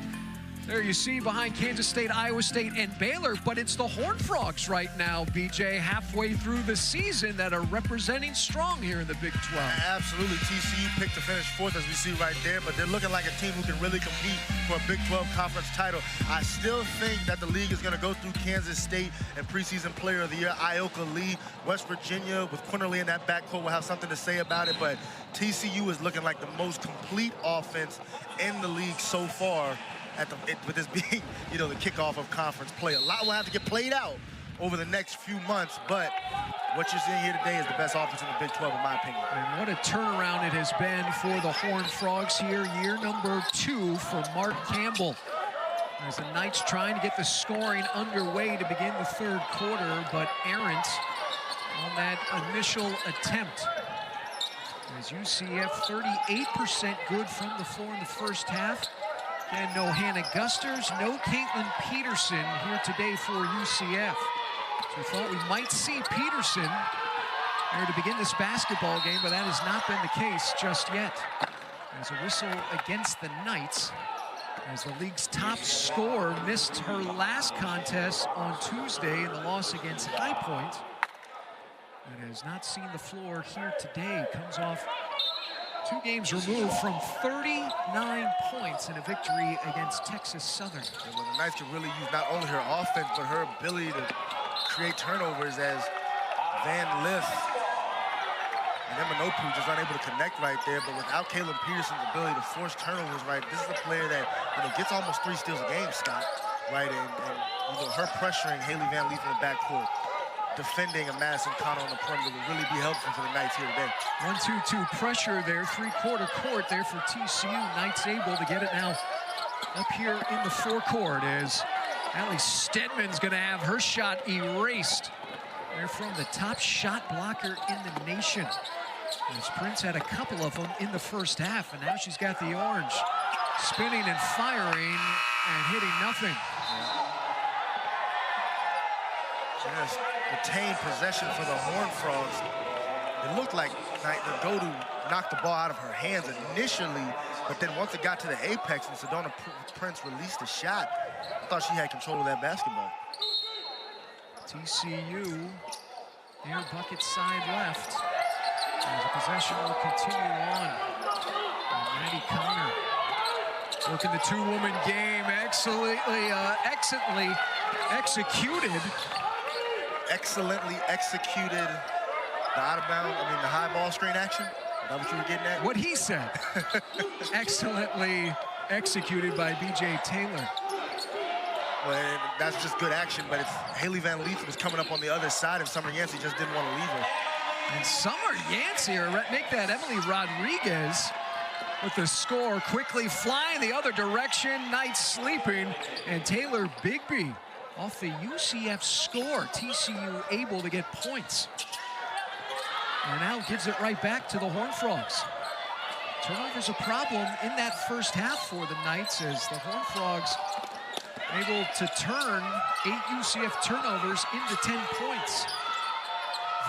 There you see behind Kansas State, Iowa State, and Baylor, but it's the Horned Frogs right now, BJ, halfway through the season that are representing strong here in the Big 12. Absolutely. TCU picked to finish 4th, as we see right there, but they're looking like a team who can really compete for a Big 12 conference title. I still think that the league is going to go through Kansas State and preseason player of the year, Ioka Lee. West Virginia with Quinterly in that backcourt will have something to say about it, but TCU is looking like the most complete offense in the league so far. with this being, you know, the kickoff of conference play. A lot will have to get played out over the next few months, but what you're seeing here today is the best offense in the Big 12, in my opinion. And what a turnaround it has been for the Horned Frogs here. Year number 2 for Mark Campbell. As the Knights trying to get the scoring underway to begin the third quarter, but errant on that initial attempt. As UCF 38% good from the floor in the first half. And no Hannah Gusters, no Caitlin Peterson here today for UCF. So we thought we might see Peterson there to begin this basketball game, but that has not been the case just yet. As a whistle against the Knights, as the league's top scorer missed her last contest on Tuesday in the loss against High Point, and has not seen the floor here today. Comes off 2 games removed from 39 points in a victory against Texas Southern. And well, the Knights can really use not only her offense, but her ability to create turnovers, as Van Lith and Emanopu just unable to connect right there. But without Caitlin Peterson's ability to force turnovers, right, this is a player that, you know, gets almost 3 steals a game, Scott, right? And you know, her pressuring Haley Van Lith in the backcourt, defending a Madison Connor on the perimeter will really be helpful for the Knights here today. 1-2-2 pressure there, 3-quarter court there for TCU. Knights able to get it now up here in the forecourt as Allie Stedman's gonna have her shot erased. They're from the top shot blocker in the nation. As Prince had a couple of them in the first half, and now she's got the orange. Spinning and firing and hitting nothing. Just retained possession for the Horned Frogs. It looked like Nagodu knocked the ball out of her hands initially, but then once it got to the apex and Sedona Prince released the shot, I thought she had control of that basketball. TCU near bucket side left. As the possession will continue on. And Maddie Connor working the 2-woman game, excellently executed. Excellently executed the the high ball screen action. Is that what you were getting at? What he said. Excellently executed by B.J. Taylor. Well, that's just good action, but it's Haley Van Lith was coming up on the other side, and Summer Yancey just didn't want to leave her. And Summer Yancey, make that Emily Rodriguez with the score, quickly flying the other direction, Knights sleeping, and Taylor Bigby off the UCF score. TCU able to get points. And now gives it right back to the Horned Frogs. Turnovers a problem in that first half for the Knights, as the Horned Frogs able to turn 8 UCF turnovers into 10 points.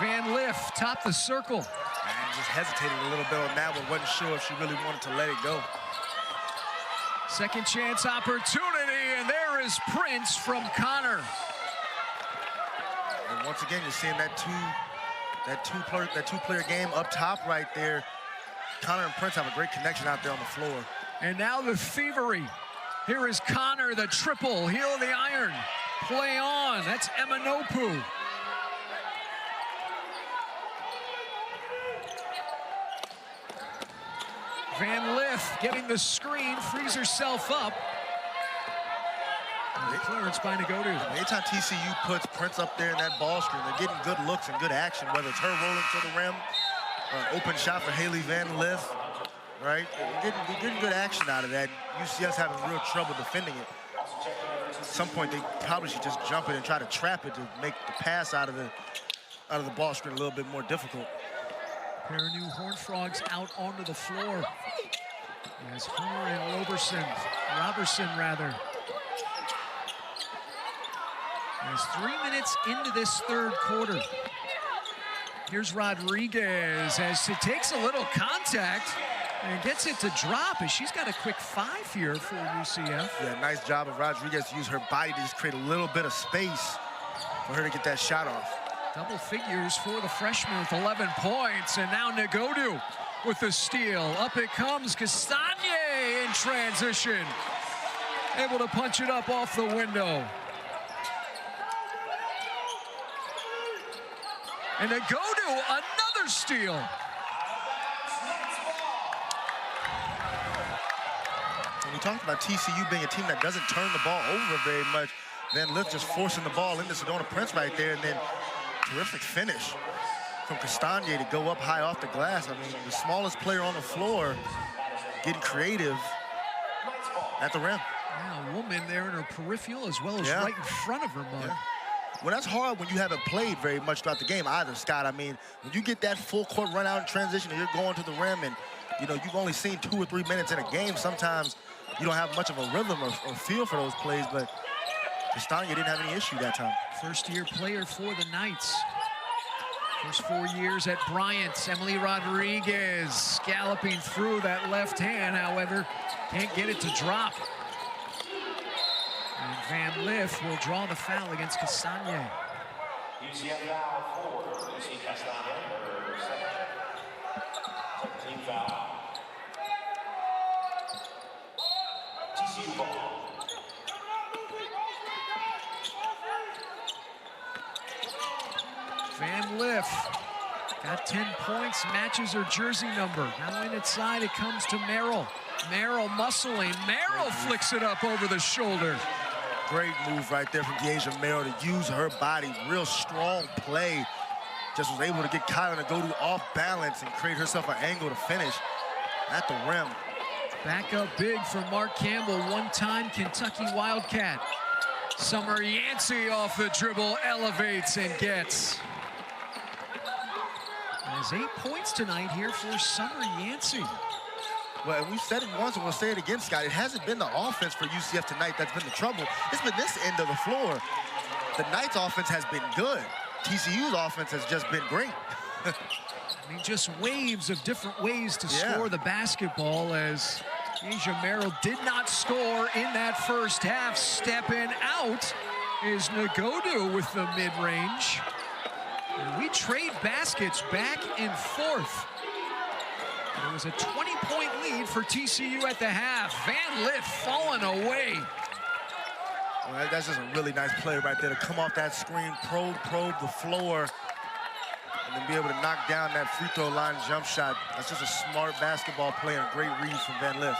Van Lith topped the circle. And just hesitated a little bit on that one. Wasn't sure if she really wanted to let it go. Second chance opportunity, and there is Prince from Connor. And once again, you're seeing that two-player game up top right there. Connor and Prince have a great connection out there on the floor. And now the thievery. Here is Connor, the triple, heel of the iron. Play on, that's Emanopu. Van Lith getting the screen, frees herself up. And the clearance by Nagodu. Anytime TCU puts Prince up there in that ball screen, they're getting good looks and good action, whether it's her rolling to the rim or an open shot for Haley Van Lith, right? We're getting good action out of that. UCF's having real trouble defending it. At some point, they probably should just jump it and try to trap it to make the pass out of the ball screen a little bit more difficult. Pair of new Horned Frogs out onto the floor. As Hunter and Robertson. As 3 minutes into this third quarter. Here's Rodriguez as she takes a little contact and gets it to drop, as she's got a quick 5 here for UCF. Yeah, nice job of Rodriguez to use her body to just create a little bit of space for her to get that shot off. Double figures for the freshman with 11 points, and now Nagodu with the steal. Up it comes, Castagne in transition. Able to punch it up off the window. And Nagodu, another steal. When you talked about TCU being a team that doesn't turn the ball over very much. Van Lith just forcing the ball into Sedona Prince right there, and then terrific finish from Castagna to go up high off the glass. I mean, the smallest player on the floor getting creative at the rim. Yeah, a woman there in her peripheral as well as right in front of her mug. Yeah. Well, that's hard when you haven't played very much throughout the game either, Scott. I mean, when you get that full court run out in transition and you're going to the rim and, you know, you've only seen 2 or 3 minutes in a game, sometimes you don't have much of a rhythm or feel for those plays, but Castagna didn't have any issue that time. First-year player for the Knights. First 4 years at Bryant. Emily Rodriguez galloping through that left hand, however, can't get it to drop. And Van Lith will draw the foul against Castagna. UCF foul for Lucy Castagna, her second team foul. TCU ball. Van Lith got 10 points, matches her jersey number. Now in its side, it comes to Merrill. Merrill muscling. Merrill flicks it up over the shoulder. Great move right there from Deasia Merrill to use her body. Real strong play. Just was able to get Kyler to go to off balance and create herself an angle to finish at the rim. Back up big for Mark Campbell, one-time Kentucky Wildcat. Summer Yancey off the dribble, elevates and gets. Has 8 points tonight here for Summer Yancey. Well, we've said it once and we'll say it again, Scott. It hasn't been the offense for UCF tonight that's been the trouble. It's been this end of the floor. The Knights offense has been good. TCU's offense has just been great. I mean, just waves of different ways to score the basketball, as Deasia Merrill did not score in that first half. Stepping out is Nagodu with the mid-range. And we trade baskets back and forth. It was a 20-point lead for TCU at the half. Van Lith falling away. Well, that's just a really nice play right there to come off that screen, probe the floor, and then be able to knock down that free throw line jump shot. That's just a smart basketball play and a great read from Van Lith.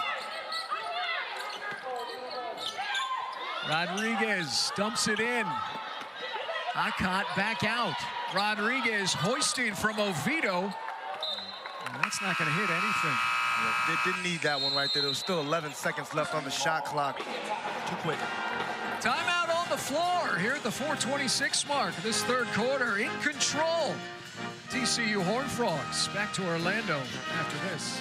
Rodriguez dumps it in. Akot back out. Rodriguez hoisting from Oviedo. And that's not going to hit anything. Yeah, they didn't need that one right there. There was still 11 seconds left on the shot clock. Too quick. Timeout on the floor here at the 4:26 mark of this third quarter. In control, TCU Horned Frogs. Back to Orlando after this.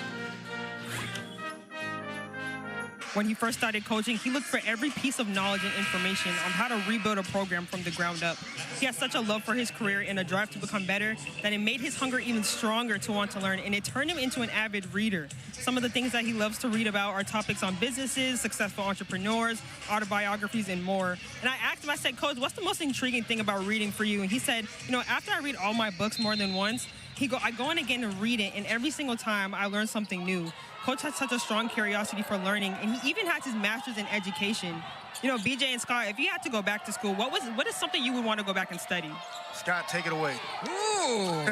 When he first started coaching, he looked for every piece of knowledge and information on how to rebuild a program from the ground up. He has such a love for his career and a drive to become better that it made his hunger even stronger to want to learn, and it turned him into an avid reader. Some of the things that he loves to read about are topics on businesses, successful entrepreneurs, autobiographies, and more. And I asked him, I said, Coach, what's the most intriguing thing about reading for you? And he said, you know, after I read all my books more than once, I go in again and read it, and every single time I learn something new. Coach has such a strong curiosity for learning, and he even has his master's in education. You know, BJ and Scott, if you had to go back to school, what is something you would want to go back and study? Scott, take it away. Ooh.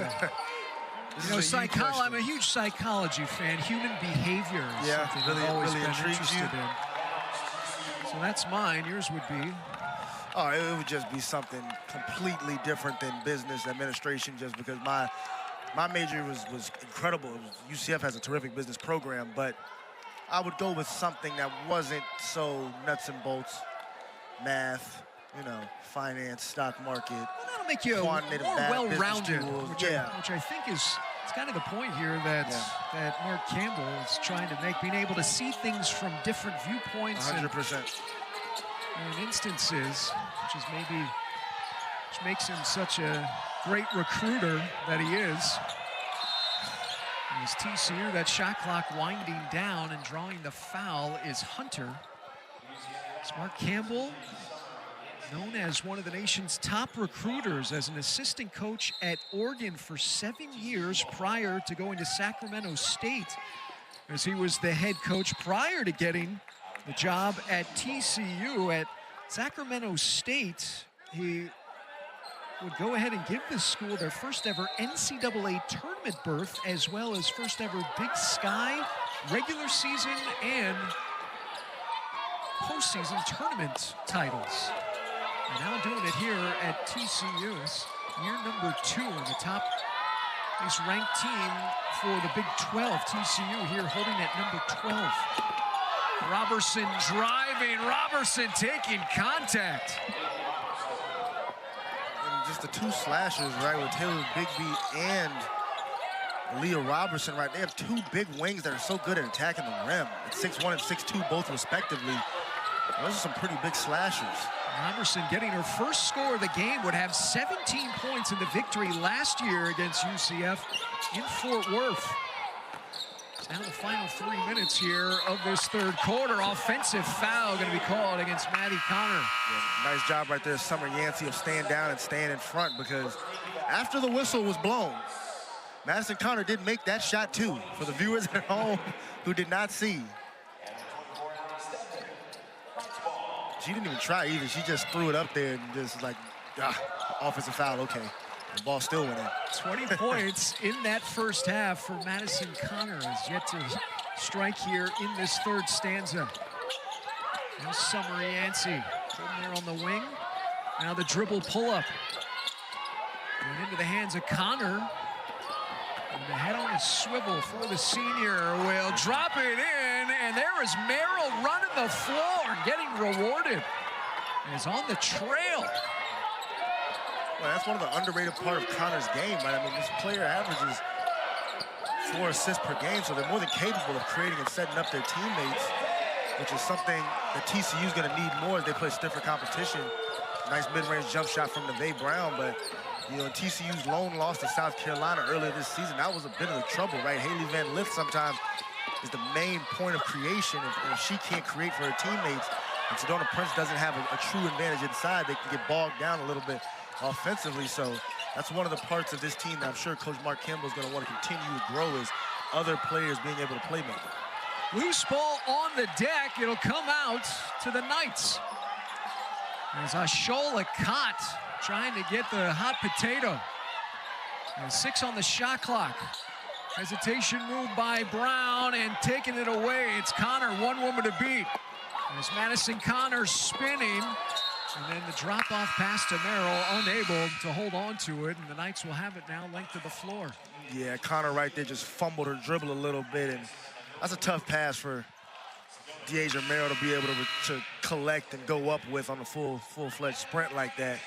You know, I'm a huge psychology fan. Human behavior is something I've always been interested in. So that's mine. Yours would be? Oh, it would just be something completely different than business administration, just because my major was incredible. UCF has a terrific business program, but I would go with something that wasn't so nuts and bolts, math, you know, finance, stock market. Well, that'll make you more well-rounded, which I think is kind of the point here that Mark Campbell is trying to make, being able to see things from different viewpoints. 100%. And instances, which makes him such a great recruiter that he is. As TCU, that shot clock winding down, and drawing the foul is Hunter. It's Mark Campbell, known as one of the nation's top recruiters, as an assistant coach at Oregon for 7 years prior to going to Sacramento State, as he was the head coach prior to getting the job at TCU. At Sacramento State, he would go ahead and give this school their first ever NCAA tournament berth, as well as first ever Big Sky regular season and postseason tournament titles. And now doing it here at TCU. It's year number 2 in the top, at least ranked team for the Big 12. TCU here holding at number 12. Robertson driving, Robertson taking contact. And just the 2 slashers, right, with Taylor Bigby and Leah Robertson, right? They have 2 big wings that are so good at attacking the rim. At 6'1" and 6'2", both respectively. Those are some pretty big slashers. Robertson getting her first score of the game, would have 17 points in the victory last year against UCF in Fort Worth. It's now the final 3 minutes here of this third quarter. Offensive foul going to be called against Maddie Connor. Yeah, nice job right there, Summer Yancey, of staying down and staying in front, because after the whistle was blown, Madison Connor did make that shot too, for the viewers at home who did not see. She didn't even try either. She just threw it up there and just like, offensive foul, okay. The ball still went in. 20 points in that first half for Madison Connor, has yet to strike here in this third stanza. Now Summer Yancey holding there on the wing. Now the dribble pull-up. Going into the hands of Connor. And the head on a swivel for the senior. Will drop it in, and there is Merrill running the floor, getting rewarded. And is on the trail. Well, that's one of the underrated part of Connor's game, right? I mean, this player averages 4 assists per game, so they're more than capable of creating and setting up their teammates, which is something that TCU is going to need more as they play stiffer competition. Nice mid-range jump shot from Neve Brown, but you know, TCU's lone loss to South Carolina earlier this season, that was a bit of the trouble, right? Haley Van Lith sometimes is the main point of creation. If she can't create for her teammates, and Sedona Prince doesn't have a true advantage inside, they can get bogged down a little bit offensively. So that's one of the parts of this team that I'm sure Coach Mark Campbell is going to want to continue to grow, is other players being able to play make. Loose ball on the deck. It'll come out to the Knights. As Ashola Cott trying to get the hot potato. And 6 on the shot clock. Hesitation move by Brown, and taking it away. It's Connor, one woman to beat. As Madison Connor spinning. And then the drop-off pass to Merrill, unable to hold on to it, and the Knights will have it now length of the floor. Yeah, Connor right there just fumbled her dribble a little bit, and that's a tough pass for Deasia Merrill to be able to collect and go up with on a full-fledged sprint like that.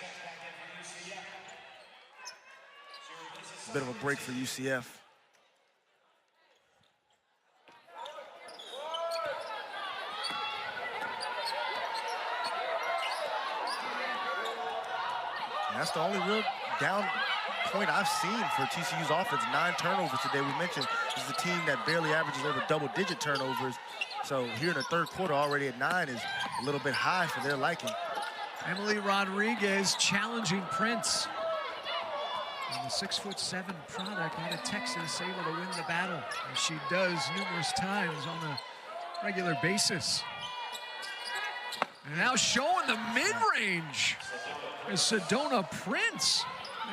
Bit of a break for UCF. And that's the only real down point I've seen for TCU's offense. 9 turnovers today. We mentioned this is a team that barely averages over double-digit turnovers. So here in the third quarter, already at 9 is a little bit high for their liking. Emily Rodriguez challenging Prince. And the 6'7" product out of Texas, able to win the battle, as she does numerous times on a regular basis. And now showing the mid-range is Sedona Prince,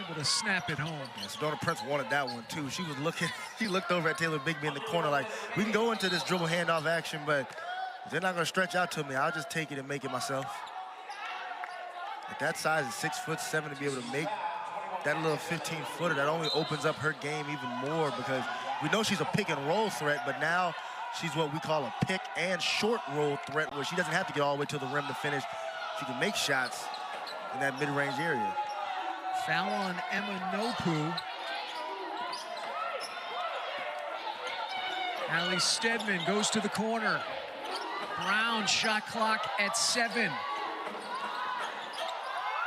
able to snap it home. Yeah, Sedona Prince wanted that one too. She was looking, she looked over at Taylor Bigby in the corner like, we can go into this dribble handoff action, but if they're not gonna stretch out to me, I'll just take it and make it myself. At that size, at 6'7", to be able to make that little 15-footer, that only opens up her game even more, because we know she's a pick and roll threat, but now she's what we call a pick and short roll threat, where she doesn't have to get all the way to the rim to finish. She can make shots in that mid-range area. Foul on Emma Nopu. Allie Stedman goes to the corner. Brown shot clock at 7.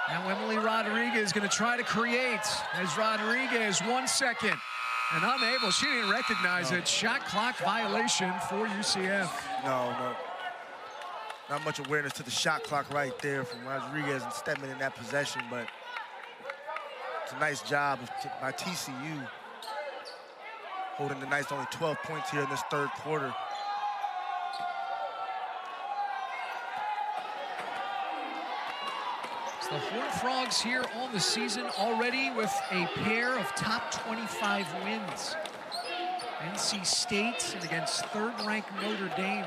Now Emily Rodriguez going to try to create, as Rodriguez 1 second and unable. She didn't recognize it. Shot clock violation for UCF. No. Not much awareness to the shot clock right there from Rodriguez and Stedman in that possession, but it's a nice job by TCU holding the Knights to only 12 points here in this third quarter. So the Horned Frogs here on the season already with a pair of top 25 wins. NC State against third-ranked Notre Dame.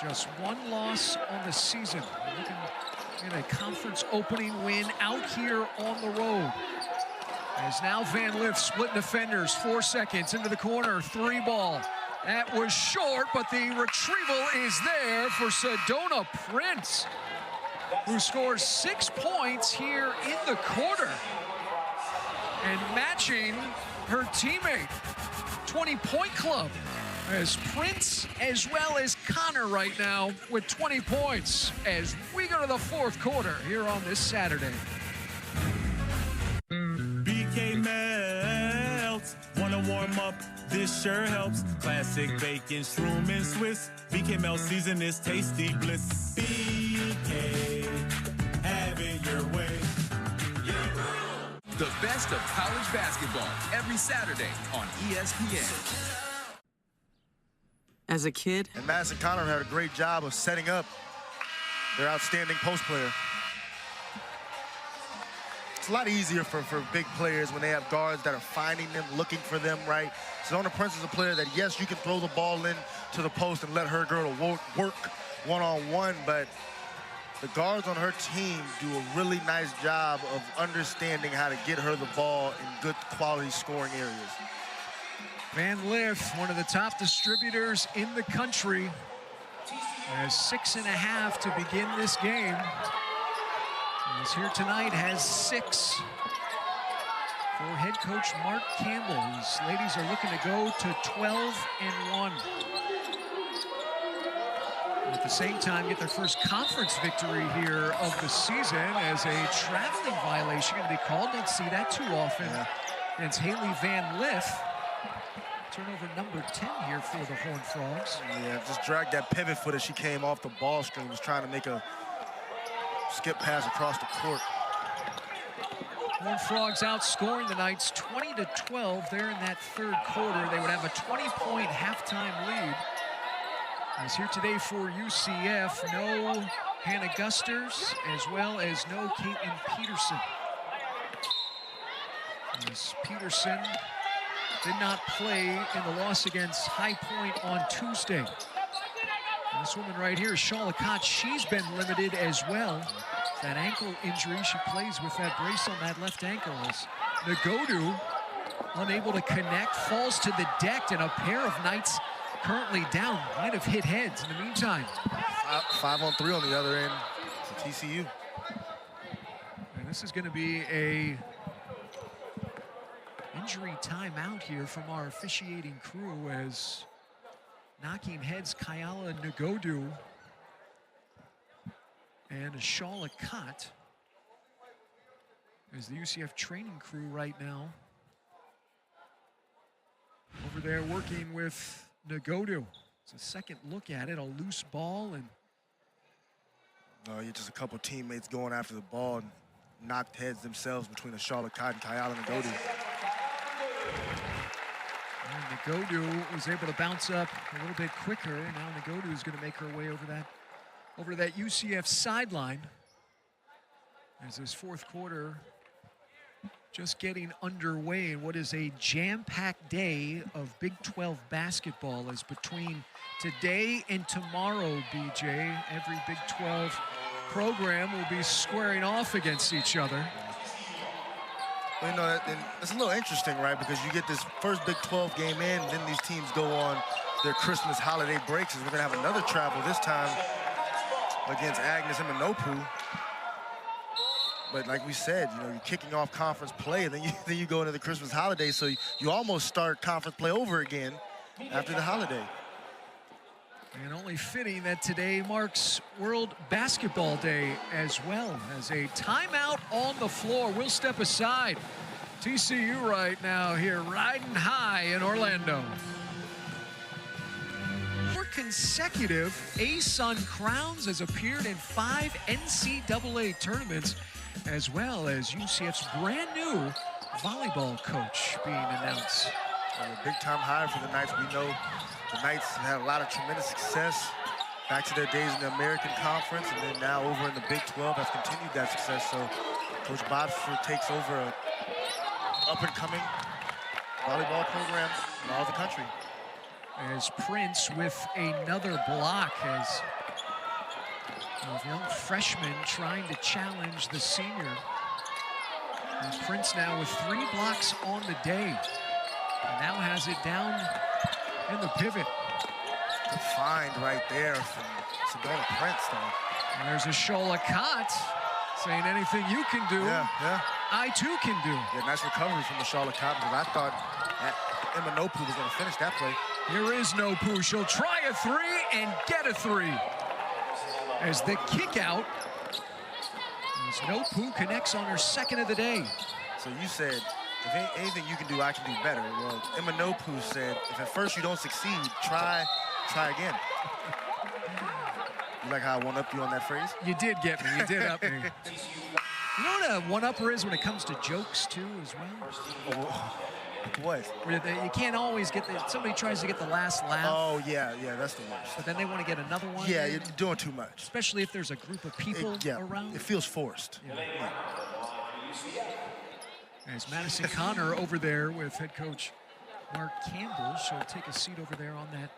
Just one loss on the season. Looking in a conference opening win out here on the road. As now Van Lith splitting defenders, 4 seconds into the corner, 3 ball. That was short, but the retrieval is there for Sedona Prince, who scores 6 points here in the quarter. And matching her teammate, 20-point club, as Prince as well as Connor right now with 20 points as we go to the 4th quarter here on this Saturday. BK melts, wanna warm up, this sure helps. Classic bacon, shroom, and Swiss. BK melt season is tasty bliss. BK, have it your way. The best of college basketball every Saturday on ESPN. As a kid, And Madison Connor had a great job of setting up their outstanding post player. It's a lot easier for big players when they have guards that are finding them, looking for them, right? Sedona Prince is a player that, yes, you can throw the ball in to the post and let her girl work one-on-one, but the guards on her team do a really nice job of understanding how to get her the ball in good quality scoring areas. Van Lith, one of the top distributors in the country, has 6.5 to begin this game. Is here tonight, has 6 for head coach Mark Campbell. These ladies are looking to go to 12-1. At the same time, get their first conference victory here of the season as a traveling violation going to be called. Don't see that too often against Haley Van Lith. Turnover number 10 here for the Horned Frogs. Yeah, just dragged that pivot foot as she came off the ball screen, was trying to make a skip pass across the court. Horned Frogs outscoring the Knights 20-12 there in that 3rd quarter. They would have a 20-point halftime lead. As here today for UCF, no Hannah Gusters, as well as no Caitlin Peterson. As Peterson did not play in the loss against High Point on Tuesday. And this woman right here, Shaw Lacotte, she's been limited as well. That ankle injury, she plays with that brace on that left ankle. As Nagodu, unable to connect, falls to the deck, and a pair of Knights currently down, might have hit heads in the meantime. 5-on-3 on the other end for TCU. And this is going to be a injury timeout here from our officiating crew as knocking heads Kayala Nagodu and Shaw Lacotte as the UCF training crew right now over there working with Nagodu. It's a second look at it, a loose ball, and You're just a couple teammates going after the ball and knocked heads themselves between Shaw Lacotte and Kayala Nagodu. And Nagodu was able to bounce up a little bit quicker. Now Nagodu is going to make her way over to that UCF sideline as this 4th quarter just getting underway in what is a jam-packed day of Big 12 basketball, as between today and tomorrow, BJ, every Big 12 program will be squaring off against each other. Well, you know, it's a little interesting, right? Because you get this first Big 12 game in, then these teams go on their Christmas holiday breaks, and we're gonna have another travel this time against Agnes and Minopu. But like we said, you know, you're kicking off conference play, and then you go into the Christmas holiday, so you almost start conference play over again after the holiday. And only fitting that today marks World Basketball Day as well, as a timeout on the floor. We'll step aside. TCU right now here riding high in Orlando. 4 consecutive ASUN crowns, has appeared in 5 NCAA tournaments, as well as UCF's brand new volleyball coach being announced. A big-time hire for the Knights. We know the Knights had a lot of tremendous success back to their days in the American Conference, and then now over in the Big 12 has continued that success. So Coach Bodford takes over an up-and-coming volleyball program in all the country. as Prince with another block as a young freshman trying to challenge the senior. And Prince now with 3 blocks on the day. And now has it down in the pivot. Good find right there from Sedona Prince, though. And there's a Shola Cott saying anything you can do, I too can do. Yeah, nice recovery from the Charlotte Cop, because I thought that Emma Nopu was going to finish that play. Here is Nopu. She'll try a 3 and get a 3. As the kick out, as Nopu connects on her 2nd of the day. So you said, if ain't anything you can do, I can do better. Well, Emma Nopu said, if at first you don't succeed, try again. You like how I one-upped you on that phrase? You did get me. You did up me. You know what a one-upper is when it comes to jokes, too, as well? What? Where you can't always get somebody tries to get the last laugh. Oh, yeah, that's the worst. But then they want to get another one. Yeah, you're doing too much. Especially if there's a group of people around. It feels forced. Yeah. As Madison Connor over there with head coach Mark Campbell. She'll take a seat over there on that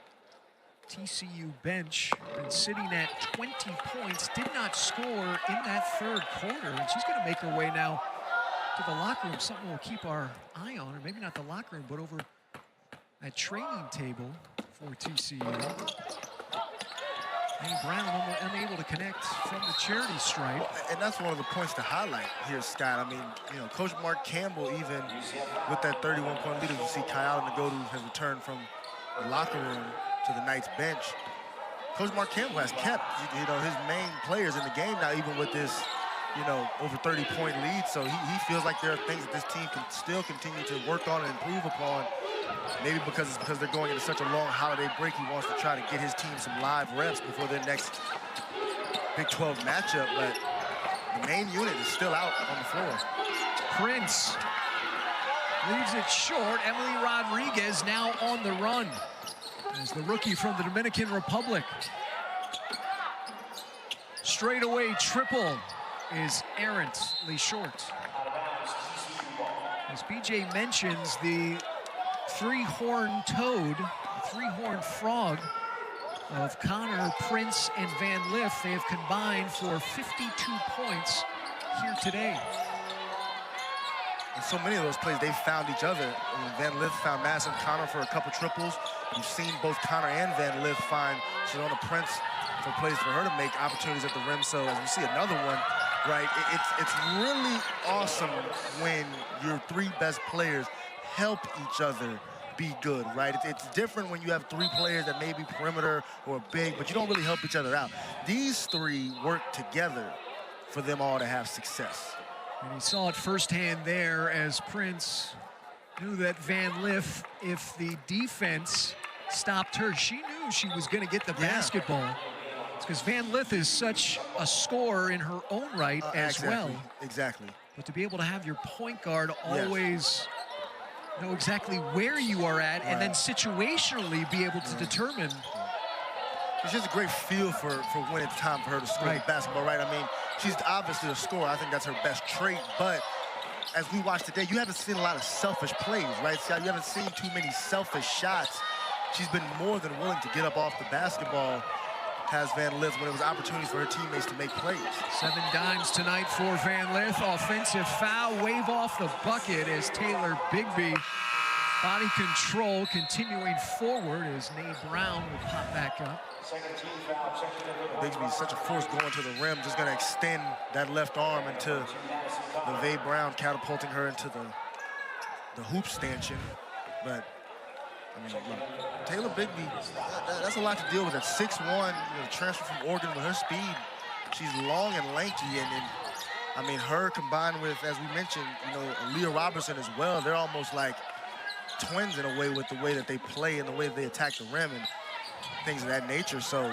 TCU bench. Been sitting at 20 points. Did not score in that 3rd quarter. And she's going to make her way now to the locker room. Something we'll keep our eye on. Or maybe not the locker room, but over at training table for TCU. May Brown unable to connect from the charity stripe. Well, and that's one of the points to highlight here, Scott. I mean, you know, Coach Mark Campbell, even with that 31-point lead, you see Kyle Nagodu has returned from the locker room to the Knights bench. Coach Mark Campbell has kept, you know, his main players in the game now, even with this, you know, over 30-point lead. So he feels like there are things that this team can still continue to work on and improve upon. Maybe because they're going into such a long holiday break, he wants to try to get his team some live reps before their next Big 12 matchup. But the main unit is still out on the floor. Prince leaves it short. Emily Rodriguez now on the run as the rookie from the Dominican Republic. Straightaway triple is errantly short. As BJ mentions, the 3-horned toad, the 3-horned frog of Connor, Prince, and Van Lith, they have combined for 52 points here today. In so many of those plays, they've found each other. I mean, Van Lith found Madison Connor for a couple triples. You've seen both Connor and Van Lith find Sedona Prince for plays for her to make opportunities at the rim. So as we see another one, right, it's really awesome when your 3 best players help each other be good, right? It's different when you have 3 players that may be perimeter or big, but you don't really help each other out. These 3 work together for them all to have success. And he saw it firsthand there as Prince knew that Van Lith, if the defense stopped her, she knew she was going to get the basketball. It's because Van Lith is such a scorer in her own right as well. Exactly. But to be able to have your point guard always know exactly where you are at and then situationally be able to determine. It's just a great feel for when it's time for her to score the basketball, right? I mean, she's obviously a scorer. I think that's her best trait, but as we watch today, you haven't seen a lot of selfish plays, right? Scott, you haven't seen too many selfish shots. She's been more than willing to get up off the basketball, has Van Lith, when it was opportunities for her teammates to make plays. 7 dimes tonight for Van Lith. Offensive foul, wave off the bucket as Taylor Bigby. Body control continuing forward as Nate Brown will pop back up. Bigsby is such a force going to the rim, just going to extend that left arm into LeVay Brown, catapulting her into the hoop stanchion. But, I mean, look, Taylor Bigby, that's a lot to deal with. At 6'1", you know, transfer from Oregon with her speed. She's long and lanky, and I mean, her combined with, as we mentioned, you know, Leah Robertson as well, they're almost like twins in a way with the way that they play and the way that they attack the rim and things of that nature. So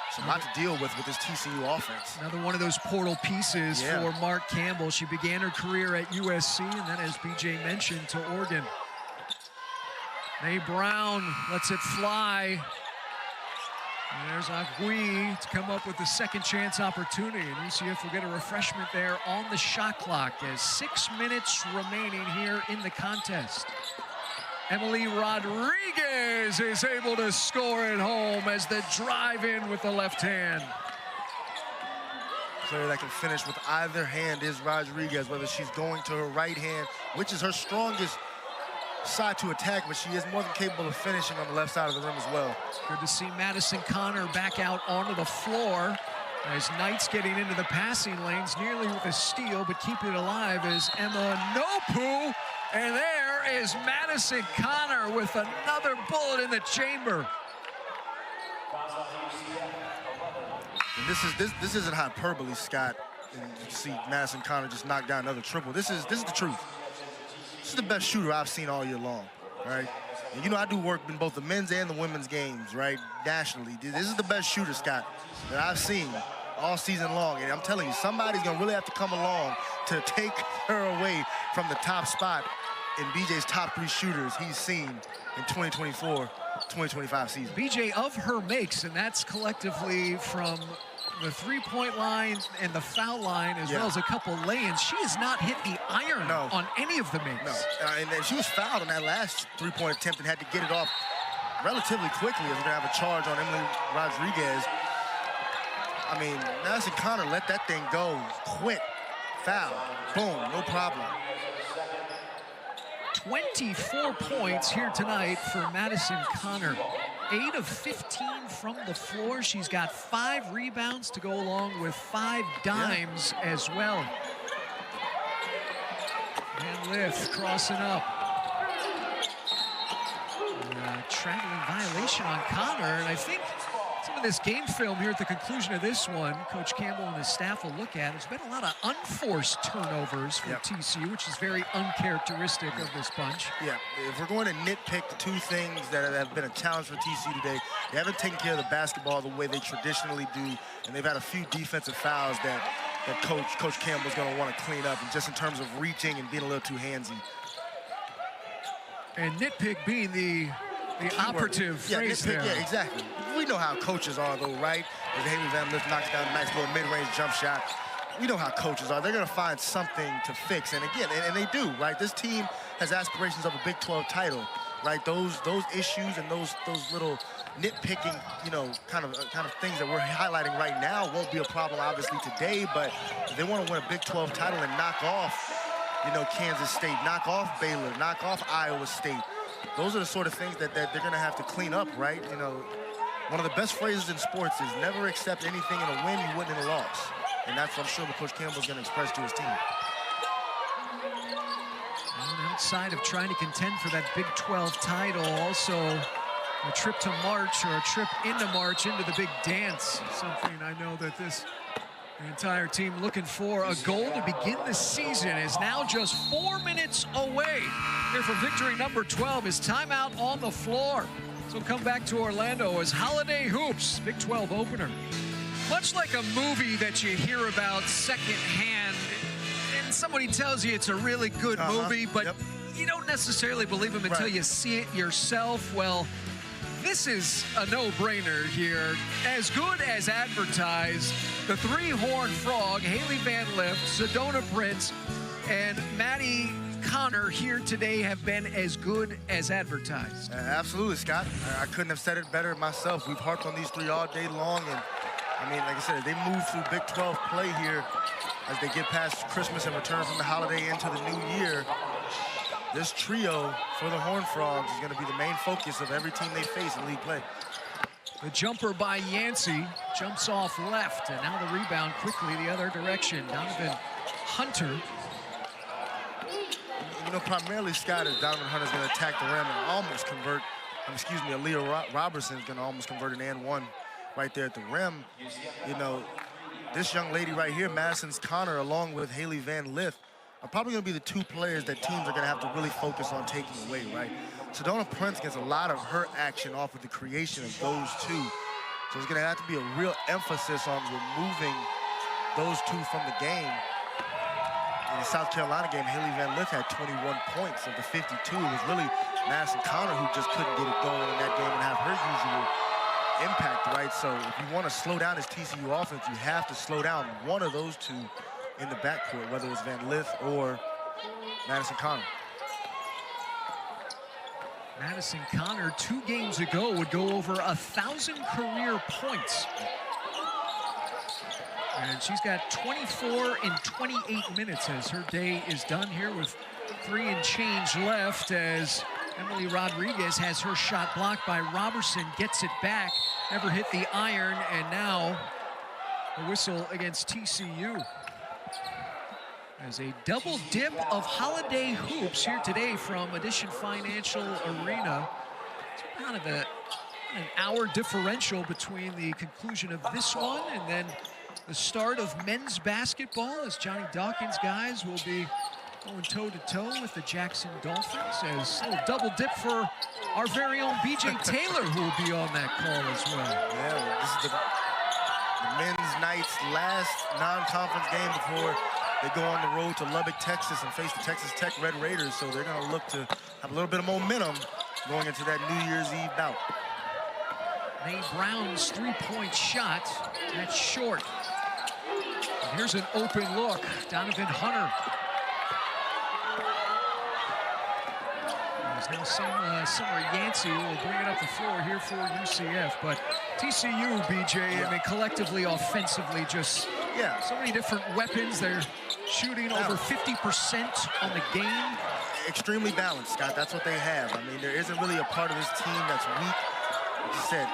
it's a lot to deal with this TCU offense. Another one of those portal pieces for Mark Campbell. She began her career at USC and then, as BJ mentioned, to Oregon. Mae Brown lets it fly. And there's Agui to come up with the second chance opportunity. And UCF will get a refreshment there on the shot clock as 6 minutes remaining here in the contest. Emily Rodriguez is able to score at home as the drive-in with the left hand. Player that can finish with either hand is Rodriguez, whether she's going to her right hand, which is her strongest side to attack, but she is more than capable of finishing on the left side of the rim as well. Good to see Madison Connor back out onto the floor as Knight's getting into the passing lanes, nearly with a steal, but keeping it alive is Emma Nopu. And there is Madison Connor with another bullet in the chamber. And this isn't hyperbole, Scott. And you see Madison Connor just knock down another triple. This is the truth. This is the best shooter I've seen all year long, right? And you know, I do work in both the men's and the women's games, right, nationally. This is the best shooter, Scott, that I've seen all season long. And I'm telling you, somebody's going to really have to come along to take her away from the top spot in BJ's top 3 shooters he's seen in 2024-2025 season. BJ of her makes, and that's collectively from the three-point line and the foul line, as well as a couple lay-ins. She has not hit the iron on any of the makes. No, and she was fouled on that last three-point attempt and had to get it off relatively quickly, as we're going to have a charge on Emily Rodriguez. I mean, Madison Connor let that thing go quick. Foul. Boom. No problem. 24 points here tonight for Madison Connor. 8 of 15 from the floor. She's got 5 rebounds to go along with 5 dimes as well. And Lift crossing up. Traveling violation on Connor, and I think some of this game film here at the conclusion of this one, Coach Campbell and his staff will look at. There's been a lot of unforced turnovers for TCU, which is very uncharacteristic of this bunch. Yeah, if we're going to nitpick the 2 things that have been a challenge for TCU today, they haven't taken care of the basketball the way they traditionally do, and they've had a few defensive fouls that Coach Campbell's going to want to clean up, and just in terms of reaching and being a little too handsy. And nitpick being the operative phrase there. Yeah, exactly. We know how coaches are, though, right? As Haley Van Lith knocks down a nice little mid-range jump shot. We know how coaches are. They're going to find something to fix. And again, and they do, right? This team has aspirations of a Big 12 title, right? Those issues and those little nitpicking, you know, kind of things that we're highlighting right now won't be a problem, obviously, today. But if they want to win a Big 12 title and knock off, you know, Kansas State, knock off Baylor, knock off Iowa State, those are the sort of things that they're going to have to clean up, right? You know, one of the best phrases in sports is never accept anything in a win you wouldn't in a loss. And that's, I'm sure, what Coach Campbell's going to express to his team. And outside of trying to contend for that Big 12 title, also a trip to March, or a trip into March, into the big dance. Something I know that the entire team looking for. A goal to begin the season is now just 4 minutes away. Here for victory number 12 is timeout on the floor. So come back to Orlando as Holiday Hoops, Big 12 opener. Much like a movie that you hear about secondhand, and somebody tells you it's a really good movie, but you don't necessarily believe them until you see it yourself. Well, this is a no-brainer here. As good as advertised, the 3-horned frog, Haley Van Lith, Sedona Prince, and Maddie Connor here today have been as good as advertised. Absolutely, Scott. I couldn't have said it better myself. We've harped on these 3 all day long, and I mean, like I said, they move through Big 12 play here as they get past Christmas and return from the holiday into the new year. This trio for the Horned Frogs is going to be the main focus of every team they face in league play. The jumper by Yancey jumps off left, and now the rebound quickly the other direction. Donovan Hunter. You know, primarily, Scott, is Donovan Hunter's going to attack the rim and almost convert, Aaliyah Robertson's going to almost convert an and one right there at the rim. You know, this young lady right here, Madison Connor, along with Haley Van Lith, are probably going to be the 2 players that teams are going to have to really focus on taking away, right? Sedona Prince gets a lot of her action off of the creation of those 2. So it's going to have to be a real emphasis on removing those 2 from the game. In the South Carolina game, Haley Van Lith had 21 points of the 52. It was really Madison Connor who just couldn't get it going in that game and have her usual impact, right? So if you want to slow down this TCU offense, you have to slow down one of those 2 in the backcourt, whether it's Van Lith or Madison Connor. Madison Connor 2 games ago would go over 1,000 career points. And she's got 24 in 28 minutes as her day is done here with 3 and change left as Emily Rodriguez has her shot blocked by Robertson, gets it back, never hit the iron, and now the whistle against TCU. As a double dip of holiday hoops here today from Addition Financial Arena. It's kind of an hour differential between the conclusion of this one and then the start of men's basketball as Johnny Dawkins' guys will be going toe-to-toe with the Jackson Dolphins as a little double dip for our very own BJ Taylor who will be on that call as well. Yeah, this is the men's night's last non-conference game before they go on the road to Lubbock, Texas and face the Texas Tech Red Raiders, so they're going to look to have a little bit of momentum going into that New Year's Eve bout. Mae Brown's three-point shot, that's short. And here's an open look, Donovan Hunter. There's now Summer Yancey will bring it up the floor here for UCF, but TCU, BJ, I mean, collectively, offensively, just so many different weapons. They're shooting over 50% on the game. Extremely balanced, Scott. That's what they have. I mean, there isn't really a part of this team that's weak. Like you said,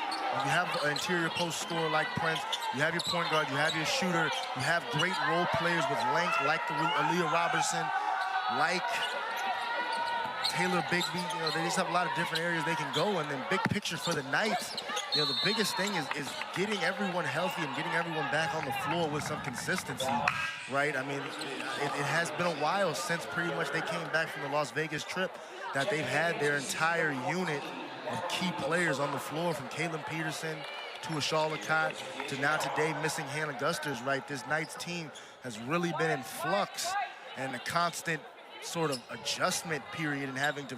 you have an interior post scorer like Prince, you have your point guard, you have your shooter, you have great role players with length like the Aaliyah Robertson, like Taylor Bigby. You know, they just have a lot of different areas they can go, and then big picture for the Knights, you know, the biggest thing is getting everyone healthy and getting everyone back on the floor with some consistency, right? I mean, it has been a while since pretty much they came back from the Las Vegas trip that they've had their entire unit of key players on the floor, from Kaylin Peterson to Ashal Lakat to now today missing Hannah Gusters, right? This Knights team has really been in flux and a constant sort of adjustment period and having to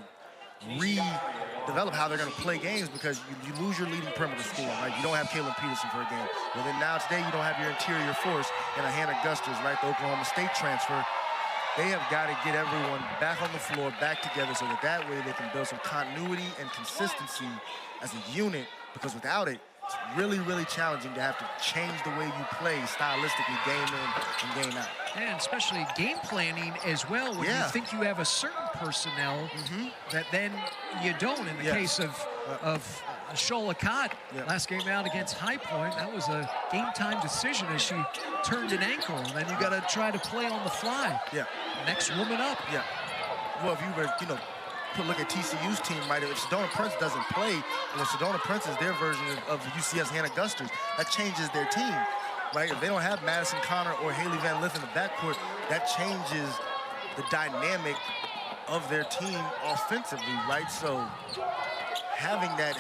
redevelop how they're going to play games because you lose your leading perimeter scorer, right? You don't have Kaylin Peterson for a game. Well, then now today you don't have your interior force and a Hannah Gusters, right? The Oklahoma State transfer. They have got to get everyone back on the floor, back together, so that way they can build some continuity and consistency as a unit, because without it, it's really, really challenging to have to change the way you play stylistically game in and game out. And especially game planning as well, when you think you have a certain personnel that then you don't. In the case of Ashal Lakat, last game out against High Point, that was a game-time decision as she turned an ankle. And then you got to try to play on the fly. Next woman up. Well, if you were, you know, look at TCU's team, right? If Sedona Prince doesn't play, you know, Sedona Prince is their version of UCF's Hannah Gusters. That changes their team, right? If they don't have Madison Connor or Haley Van Lith in the backcourt, that changes the dynamic of their team offensively, right? So having that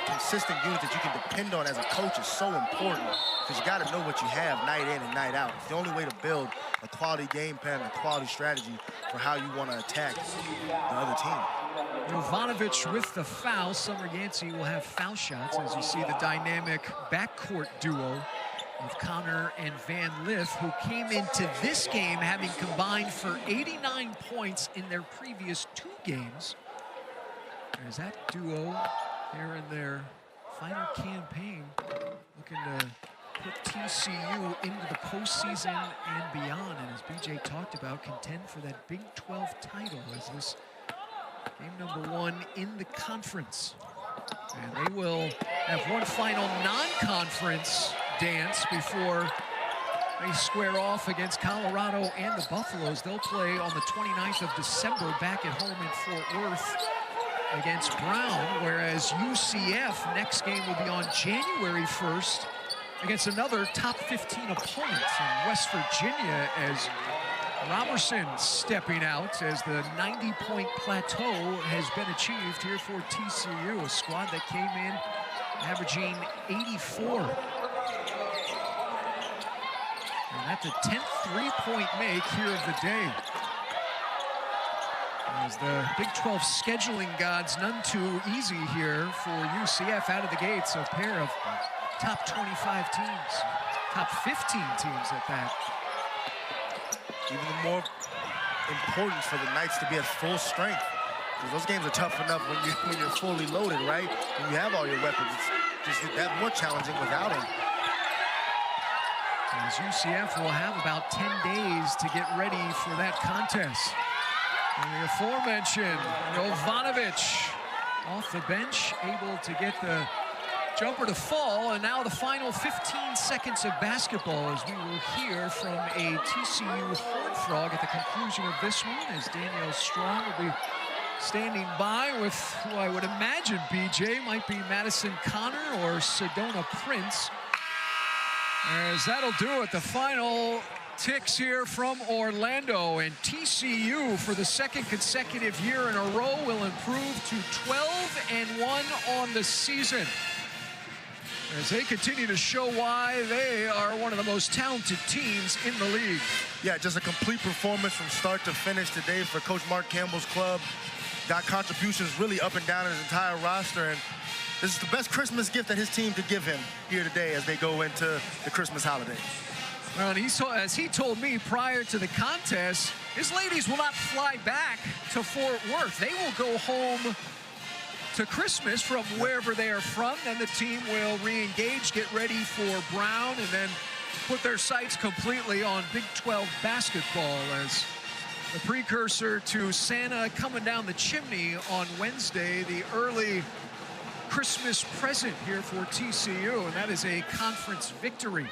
consistent unit that you can depend on as a coach is so important, because you got to know what you have night in and night out. It's the only way to build a quality game plan and a quality strategy for how you want to attack the other team. Jovanovic with the foul. Summer Yancey will have foul shots as you see the dynamic backcourt duo of Connor and Van Lith, who came into this game having combined for 89 points in their previous 2 games. There's that duo here in their final campaign, looking to put TCU into the postseason and beyond, and as BJ talked about, contend for that Big 12 title as this game number 1 in the conference. And they will have one final non-conference dance before they square off against Colorado and the Buffaloes. They'll play on the 29th of December back at home in Fort Worth against Brown, whereas UCF next game will be on January 1st against another top 15 opponent in West Virginia, as Robertson stepping out as the 90-point plateau has been achieved here for TCU, a squad that came in averaging 84. And that's the 10th three-point make here of the day. As the Big 12 scheduling gods, none too easy here for UCF out of the gates. A pair of top 25 teams, top 15 teams at that. Even more importance for the Knights to be at full strength. Because those games are tough enough when you're fully loaded, right? When you have all your weapons, it's just that more challenging without them. As UCF will have about 10 days to get ready for that contest. And the aforementioned Jovanovic off the bench, able to get the jumper to fall, and now the final 15 seconds of basketball as we will hear from a TCU Horned Frog at the conclusion of this one, as Danielle Strong will be standing by with who I would imagine, BJ, might be Madison Connor or Sedona Prince. As that'll do it, the final ticks here from Orlando, and TCU for the second consecutive year in a row will improve to 12-1 on the season, as they continue to show why they are one of the most talented teams in the league. Yeah, just a complete performance from start to finish today for Coach Mark Campbell's club. Got contributions really up and down his entire roster, and this is the best Christmas gift that his team could give him here today as they go into the Christmas holiday. Well, and as he told me prior to the contest, his ladies will not fly back to Fort Worth. They will go home to Christmas from wherever they are from, and the team will re-engage, get ready for Brown, and then put their sights completely on Big 12 basketball as the precursor to Santa coming down the chimney on Wednesday, the early Christmas present here for TCU, and that is a conference victory.